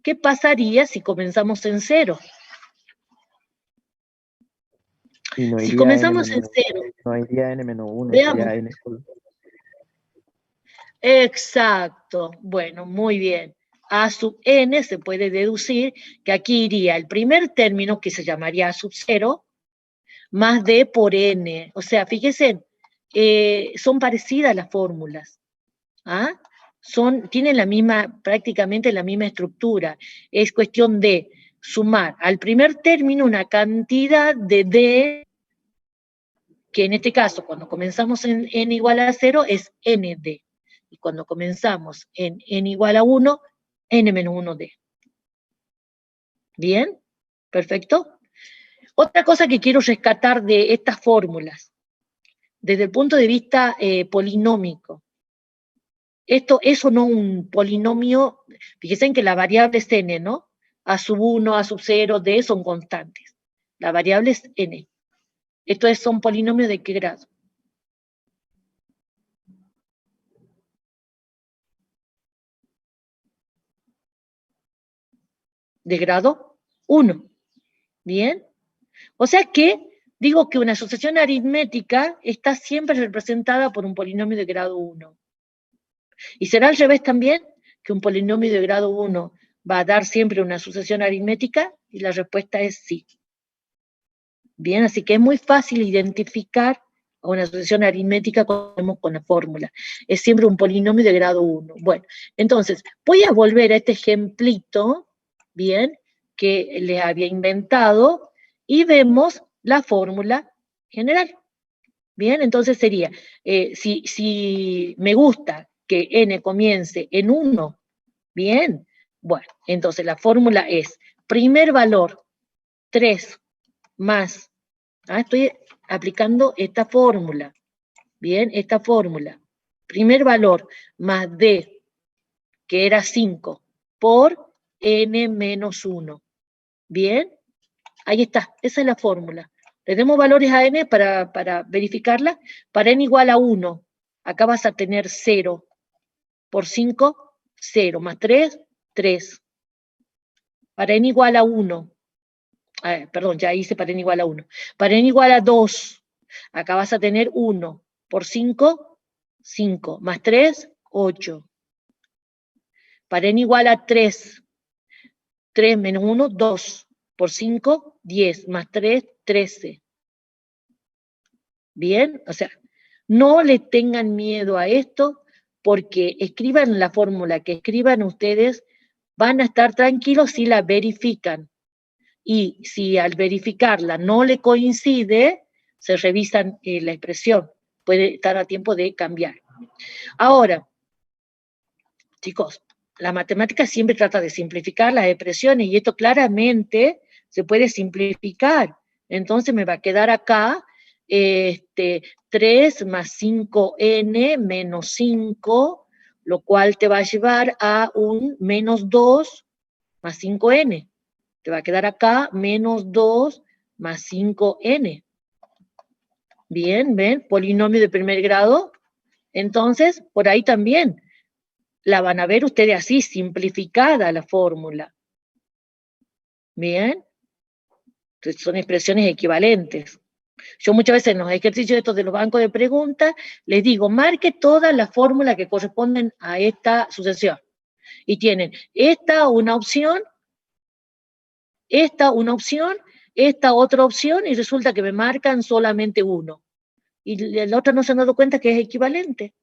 qué pasaría si comenzamos en 0. Y no Si iría comenzamos n en 0, no iría n-1, veamos. sería n solo. Exacto, bueno, muy bien. A sub n se puede deducir que aquí iría el primer término, que se llamaría A sub 0, más d por n. O sea, fíjense, son parecidas las fórmulas. ¿Ah? Tienen prácticamente la misma estructura. Es cuestión de sumar al primer término una cantidad de d, que en este caso, cuando comenzamos en n igual a 0, es nd. Y cuando comenzamos en n igual a 1, n-1d. ¿Bien? ¿Perfecto? Otra cosa que quiero rescatar de estas fórmulas, desde el punto de vista polinómico. Eso no un polinomio, fíjense que la variable es n, ¿no? A sub 1, a sub 0, d son constantes. La variable es n. Estos son polinomios de qué grado? De grado 1. ¿Bien? O sea que digo que una sucesión aritmética está siempre representada por un polinomio de grado 1. Y será al revés también, que un polinomio de grado 1 va a dar siempre una sucesión aritmética, y la respuesta es sí. Bien, así que es muy fácil identificar a una sucesión aritmética con la fórmula. Es siempre un polinomio de grado 1. Bueno, entonces, voy a volver a este ejemplito, bien, que les había inventado, y vemos la fórmula general. Bien, entonces sería, si me gusta que n comience en 1, bien, bueno, entonces la fórmula es primer valor 3 más, estoy aplicando esta fórmula, bien, esta fórmula, primer valor más d, que era 5, por n menos 1, bien, ahí está, esa es la fórmula. Le demos valores a n para verificarla. Para n igual a 1, acá vas a tener 0, por 5, 0, más 3, 3. Para n igual a 1, perdón, ya hice para n igual a 1. Para n igual a 2, acá vas a tener 1, por 5, 5, más 3, 8. Para n igual a 3, 3 menos 1, 2, por 5, 10, más 3, 13. Bien, o sea, no le tengan miedo a esto, porque escriban la fórmula que escriban ustedes, van a estar tranquilos si la verifican. Y si al verificarla no le coincide, se revisan la expresión. Puede estar a tiempo de cambiar. Ahora, chicos, la matemática siempre trata de simplificar las expresiones, y esto claramente se puede simplificar. Entonces me va a quedar acá 3 más 5n menos 5, lo cual te va a llevar a un menos 2 más 5n. Te va a quedar acá menos 2 más 5n. Bien, ¿ven? Polinomio de primer grado. Entonces, por ahí también la van a ver ustedes así, simplificada la fórmula. Bien. Entonces, son expresiones equivalentes. Yo muchas veces en los ejercicios estos de los bancos de preguntas, les digo, marque todas las fórmulas que corresponden a esta sucesión. Y tienen esta una opción, esta una opción, esta otra opción, y resulta que me marcan solamente uno. Y la otra no se han dado cuenta que es equivalente.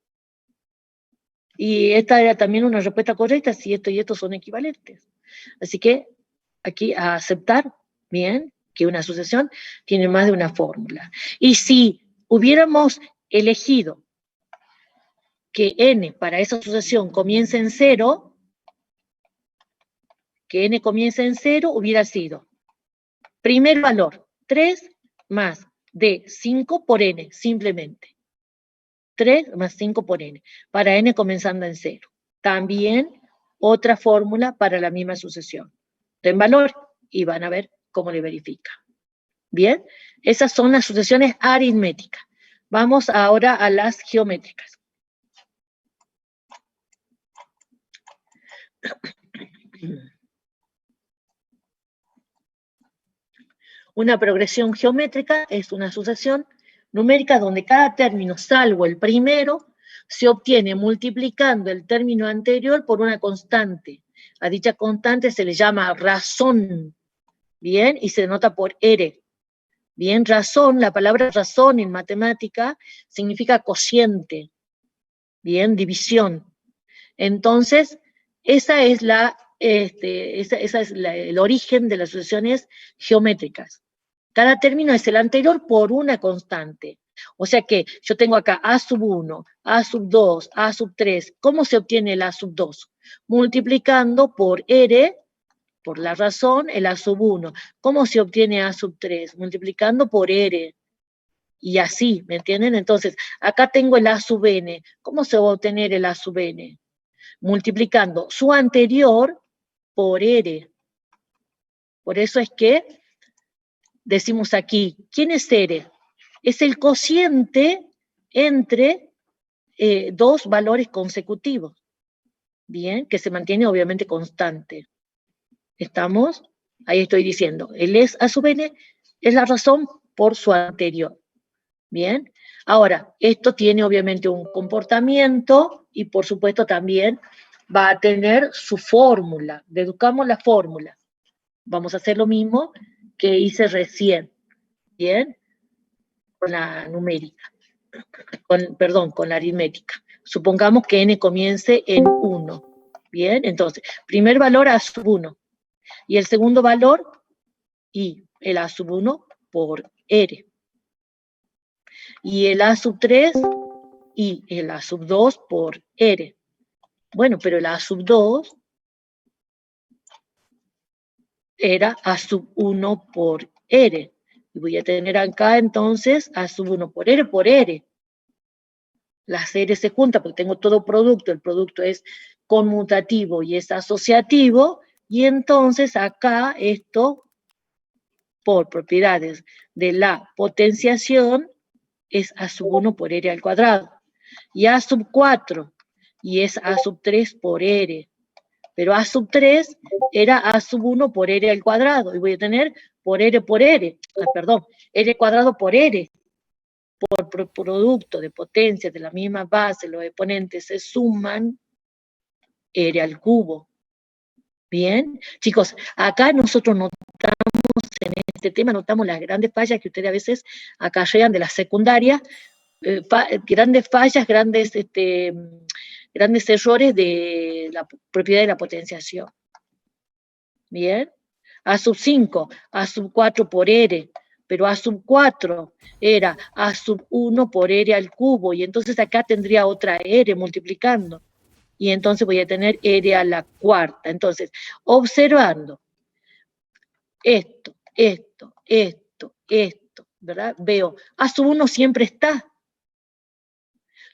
Y esta era también una respuesta correcta si esto y esto son equivalentes. Así que aquí a aceptar, bien, que una asociación tiene más de una fórmula. Y si hubiéramos elegido que n para esa asociación comience en 0, que n comience en 0 hubiera sido, primer valor, 3 más d 5 por n, simplemente. 3 más 5 por n, para n comenzando en 0. También otra fórmula para la misma sucesión. Den valor y van a ver cómo le verifica. Bien, esas son las sucesiones aritméticas. Vamos ahora a las geométricas. Una progresión geométrica es una sucesión numérica donde cada término, salvo el primero, se obtiene multiplicando el término anterior por una constante. A dicha constante se le llama razón, ¿bien? Y se denota por R. Bien, razón, la palabra razón en matemática significa cociente, bien, división. Entonces, esa es el origen de las sucesiones geométricas. Cada término es el anterior por una constante. O sea que yo tengo acá A sub 1, A sub 2, A sub 3. ¿Cómo se obtiene el A sub 2? Multiplicando por R, por la razón, el A sub 1. ¿Cómo se obtiene A sub 3? Multiplicando por R. Y así, ¿me entienden? Entonces, acá tengo el A sub n. ¿Cómo se va a obtener el A sub n? Multiplicando su anterior por R. Por eso es que decimos aquí, ¿quién es R? Es el cociente entre dos valores consecutivos, bien, que se mantiene obviamente constante. ¿Estamos? Ahí estoy diciendo, el es a sub n es la razón por su anterior. Bien, ahora, esto tiene obviamente un comportamiento y por supuesto también va a tener su fórmula. Deduzcamos la fórmula. Vamos a hacer lo mismo que hice recién, ¿bien? Con la numérica, con la aritmética. Supongamos que n comience en 1, ¿bien? Entonces, primer valor a sub 1, y el segundo valor, y el a sub 1 por r. Y el a sub 3 y el a sub 2 por r. Bueno, pero el a sub 2 era a sub 1 por r. Y voy a tener acá entonces a sub 1 por r por r. Las r se juntan porque tengo todo producto, el producto es conmutativo y es asociativo, y entonces acá esto, por propiedades de la potenciación, es a sub 1 por r al cuadrado. Y a sub 4, y es a sub 3 por r. Pero a sub 3 era a sub 1 por r al cuadrado, y voy a tener por r, r cuadrado por r. Por producto de potencias de la misma base, los exponentes se suman, r al cubo. Bien, chicos, acá nosotros notamos, en este tema notamos las grandes fallas que ustedes a veces acarrean de la secundaria, grandes fallas, grandes errores de la propiedad de la potenciación. Bien, a sub 5, a sub 4 por r, pero a sub 4 era a sub 1 por r al cubo, y entonces acá tendría otra r multiplicando, y entonces voy a tener r a la cuarta. Entonces, observando esto, ¿verdad? Veo, a sub 1 siempre está.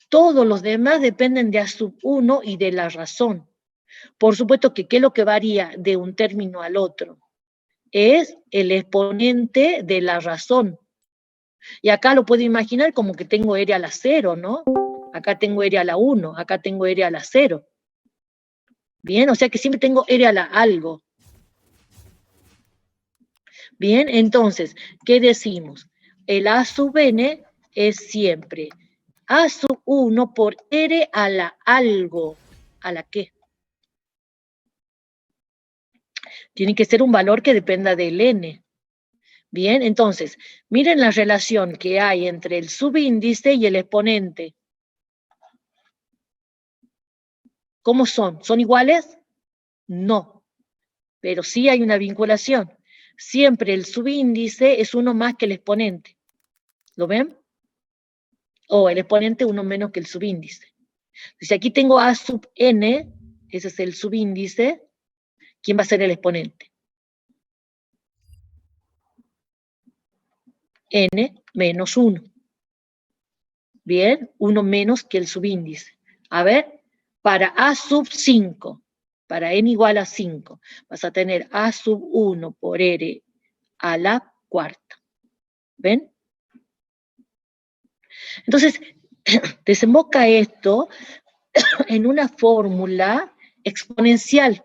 Todos los demás dependen de a sub 1 y de la razón. Por supuesto que, ¿qué es lo que varía de un término al otro? Es el exponente de la razón. Y acá lo puedo imaginar como que tengo r a la 0, ¿no? Acá tengo r a la 1, acá tengo r a la 0. Bien, o sea que siempre tengo r a la algo. Bien, entonces, ¿qué decimos? El a sub n es siempre a sub 1 por r a la algo. ¿A la qué? Tiene que ser un valor que dependa del n. Bien, entonces, miren la relación que hay entre el subíndice y el exponente. ¿Cómo son? ¿Son iguales? No, pero sí hay una vinculación. Siempre el subíndice es uno más que el exponente. ¿Lo ven? O el exponente uno menos que el subíndice. Si aquí tengo A sub n, ese es el subíndice, ¿quién va a ser el exponente? N menos 1. Bien, 1 menos que el subíndice. A ver, para A sub 5, para n igual a 5, vas a tener A sub 1 por r a la cuarta. ¿Ven? Entonces, desemboca esto en una fórmula exponencial.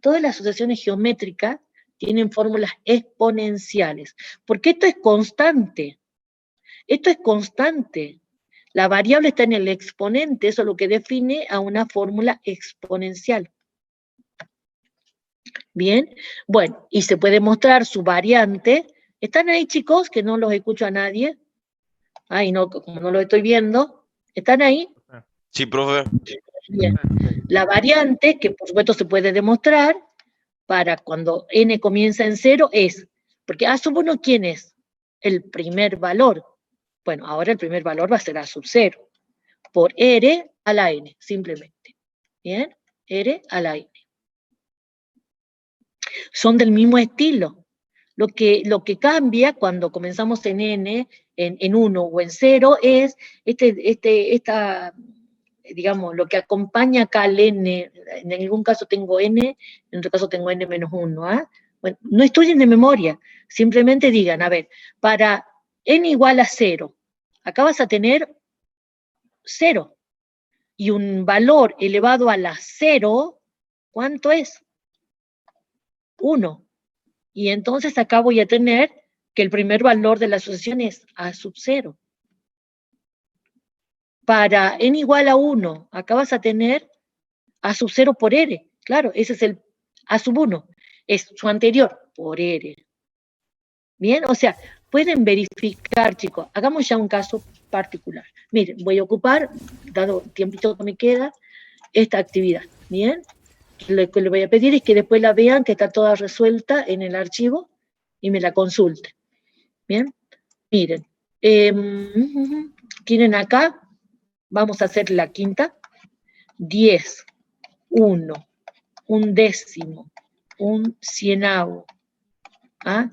Todas las asociaciones geométricas tienen fórmulas exponenciales, porque esto es constante. Esto es constante. La variable está en el exponente, eso es lo que define a una fórmula exponencial. Bien, bueno, y se puede mostrar su variante. ¿Están ahí, chicos? Que no los escucho a nadie. Ay, no, como no lo estoy viendo. ¿Están ahí? Sí, profe. Bien. La variante, que por supuesto se puede demostrar, para cuando n comienza en 0 es, porque A sub 1, ¿quién es? El primer valor. Bueno, ahora el primer valor va a ser A sub 0, por r a la n, simplemente. ¿Bien? R a la n. Son del mismo estilo. Lo que cambia cuando comenzamos en n, en 1 o en 0, es digamos, lo que acompaña acá al n. En algún caso tengo n, en otro caso tengo n menos 1. ¿eh? Bueno, no estudien de memoria, simplemente digan, a ver, para n igual a 0, acá vas a tener 0, y un valor elevado a la 0, ¿cuánto es? 1. Y entonces acá voy a tener que el primer valor de la asociación es A sub 0. Para n igual a 1, acá vas a tener A sub 0 por r. Claro, ese es el A sub 1. Es su anterior por r. Bien, o sea, pueden verificar, chicos. Hagamos ya un caso particular. Miren, voy a ocupar, dado el tiempito que me queda, esta actividad. Bien. Lo que le voy a pedir es que después la vean, que está toda resuelta en el archivo, y me la consulten. Bien, miren, tienen acá, vamos a hacer la quinta, 10, 1, un décimo, un cienavo, ¿ah?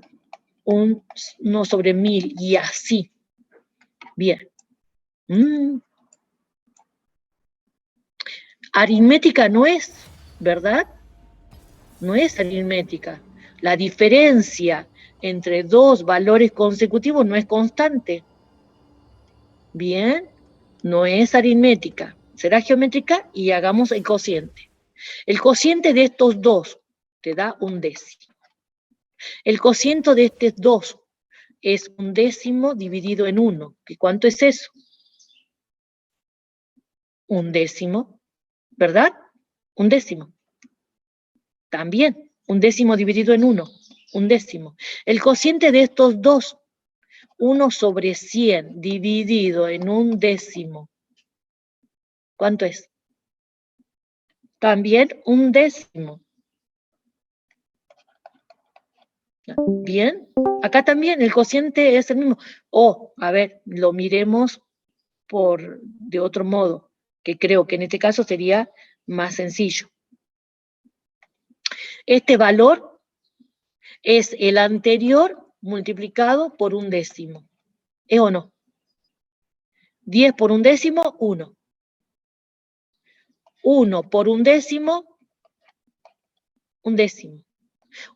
1 sobre 1000, y así. Bien. Aritmética no es, ¿verdad? No es aritmética. La diferencia entre dos valores consecutivos no es constante. Bien, no es aritmética. Será geométrica y hagamos el cociente. El cociente de estos dos te da un décimo. El cociente de estos dos es un décimo dividido en 1. ¿Cuánto es eso? Un décimo, ¿verdad? Un décimo. También, un décimo dividido en 1, un décimo. El cociente de estos dos, 1 sobre 100 dividido en un décimo, ¿cuánto es? También un décimo. Bien, acá también el cociente es el mismo. A ver, lo miremos de otro modo, que creo que en este caso sería más sencillo. Este valor es el anterior multiplicado por un décimo. ¿Es o no? 10 por un décimo, 1. 1 por un décimo, un décimo.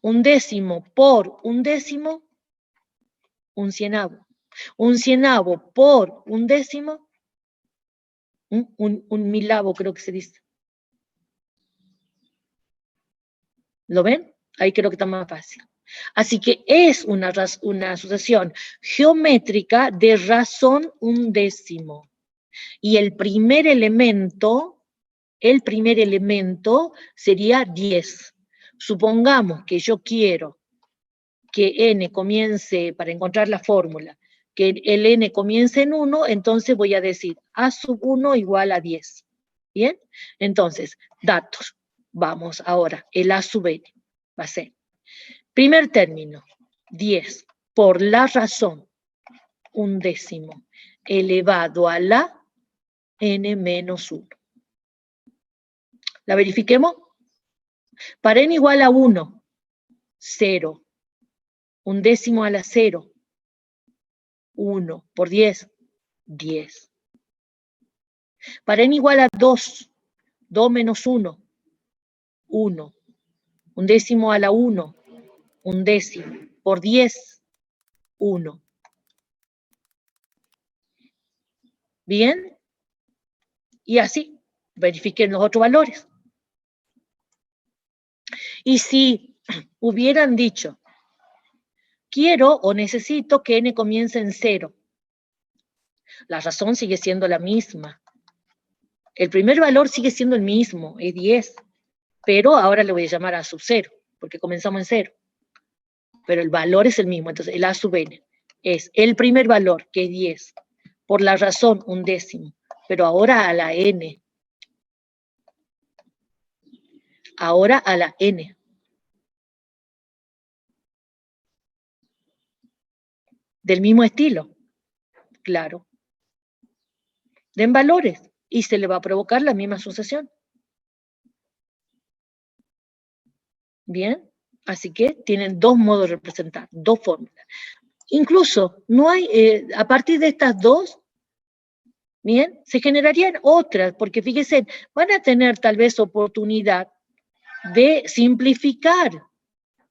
Un décimo por un décimo, un cienavo. Un cienavo por un décimo, un milavo creo que se dice. ¿Lo ven? Ahí creo que está más fácil. Así que es una asociación geométrica de razón un décimo. Y el primer elemento sería 10. Supongamos que yo quiero que n comience, para encontrar la fórmula, que el n comience en 1, entonces voy a decir A sub 1 igual a 10. ¿Bien? Entonces, datos. Vamos ahora, el A sub n va a ser, primer término, 10 por la razón, 1/10 elevado a la n menos 1. ¿La verifiquemos? Para n igual a 1, 0. 1/10 a la 0. 1 por 10, 10. Para n igual a 2, 2 menos 1, 1. 1/10 a la 1, 1/10. Por 10, 1. ¿Bien? Y así, verifiquen los otros valores. Y si hubieran dicho, quiero o necesito que n comience en 0, la razón sigue siendo la misma. El primer valor sigue siendo el mismo, es 10, pero ahora le voy a llamar a sub 0, porque comenzamos en 0. Pero el valor es el mismo, entonces el a sub n es el primer valor, que es 10, por la razón 1/10, pero ahora a la n. Ahora a la n. Del mismo estilo, claro. Den valores y se le va a provocar la misma sucesión. Bien, así que tienen dos modos de representar, dos fórmulas. Incluso no hay, a partir de estas dos, bien, se generarían otras, porque fíjense, van a tener tal vez oportunidad de simplificar.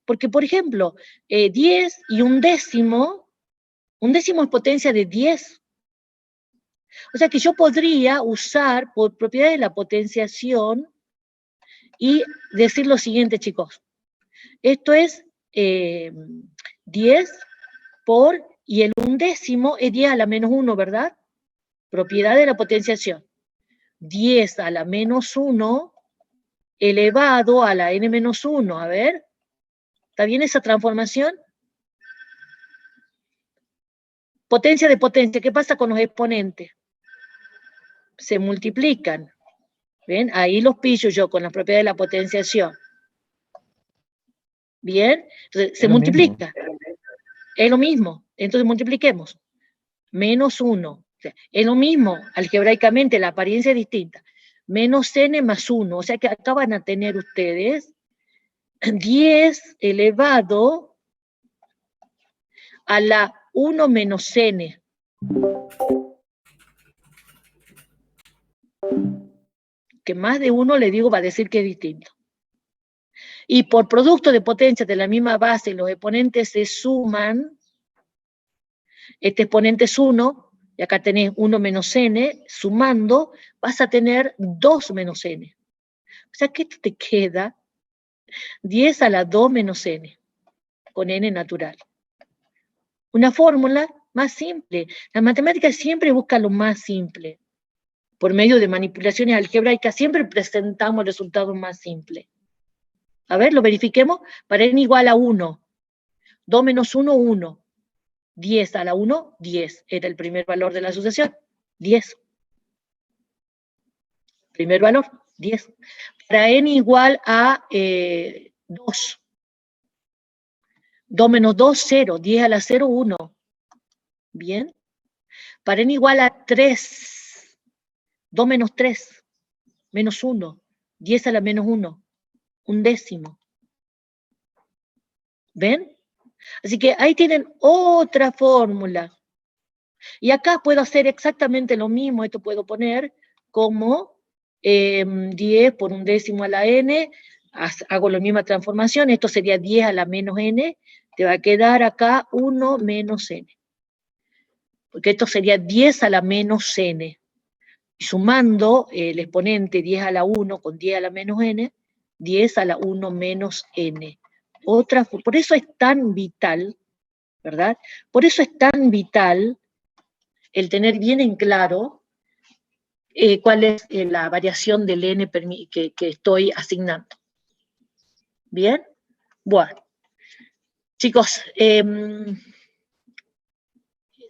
Porque, por ejemplo, 10 y 1/10, 1/10 es potencia de 10. O sea que yo podría usar por propiedad de la potenciación y decir lo siguiente, chicos. Esto es 10 por, y el 1/10 es 10 a la menos 1, ¿verdad? Propiedad de la potenciación. 10 a la menos 1 elevado a la n menos 1. A ver, ¿está bien esa transformación? Potencia de potencia, ¿qué pasa con los exponentes? Se multiplican. ¿Ven? Ahí los pillo yo con la propiedad de la potenciación. ¿Bien? Entonces, se multiplica. Es lo mismo. Entonces, multipliquemos. Menos 1. O sea, es lo mismo, algebraicamente, la apariencia es distinta. Menos n más 1. O sea que acá van a tener ustedes 10 elevado a la 1 menos n. Que más de uno, le digo, va a decir que es distinto. Y por producto de potencias de la misma base, los exponentes se suman. Este exponente es 1, y acá tenés 1 menos n, sumando, vas a tener 2 menos n. O sea que esto te queda 10 a la 2 menos n, con n natural. Una fórmula más simple. La matemática siempre busca lo más simple. Por medio de manipulaciones algebraicas siempre presentamos resultados más simples. A ver, lo verifiquemos. Para n igual a 1, 2 menos 1, 1. 10 a la 1, 10. Era el primer valor de la asociación. 10. Primer valor, 10. Para n igual a 2. 2 menos 2, 0. 10 a la 0, 1. Bien. Para n igual a 3. 2 menos 3. Menos 1. 10 a la menos 1. 1/10. ¿Ven? Así que ahí tienen otra fórmula. Y acá puedo hacer exactamente lo mismo. Esto puedo poner como 10 por 1/10 a la n. Hago la misma transformación. Esto sería 10 a la menos n. Te va a quedar acá 1 menos n. Porque esto sería 10 a la menos n. Y sumando el exponente 10 a la 1 con 10 a la menos n, 10 a la 1 menos n. Por eso es tan vital, ¿verdad? Por eso es tan vital el tener bien en claro cuál es la variación del n que estoy asignando. ¿Bien? Bueno. Chicos,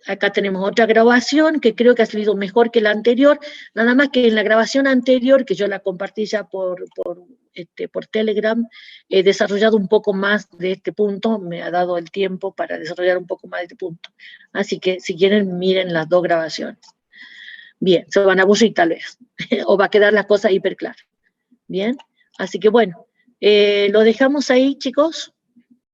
acá tenemos otra grabación que creo que ha salido mejor que la anterior, nada más que en la grabación anterior, que yo la compartí ya por Telegram, he desarrollado un poco más de este punto, me ha dado el tiempo para desarrollar un poco más de este punto. Así que si quieren, miren las dos grabaciones. Bien, se van a aburrir tal vez, o va a quedar la cosa hiper clara. Bien, así que bueno, lo dejamos ahí, chicos.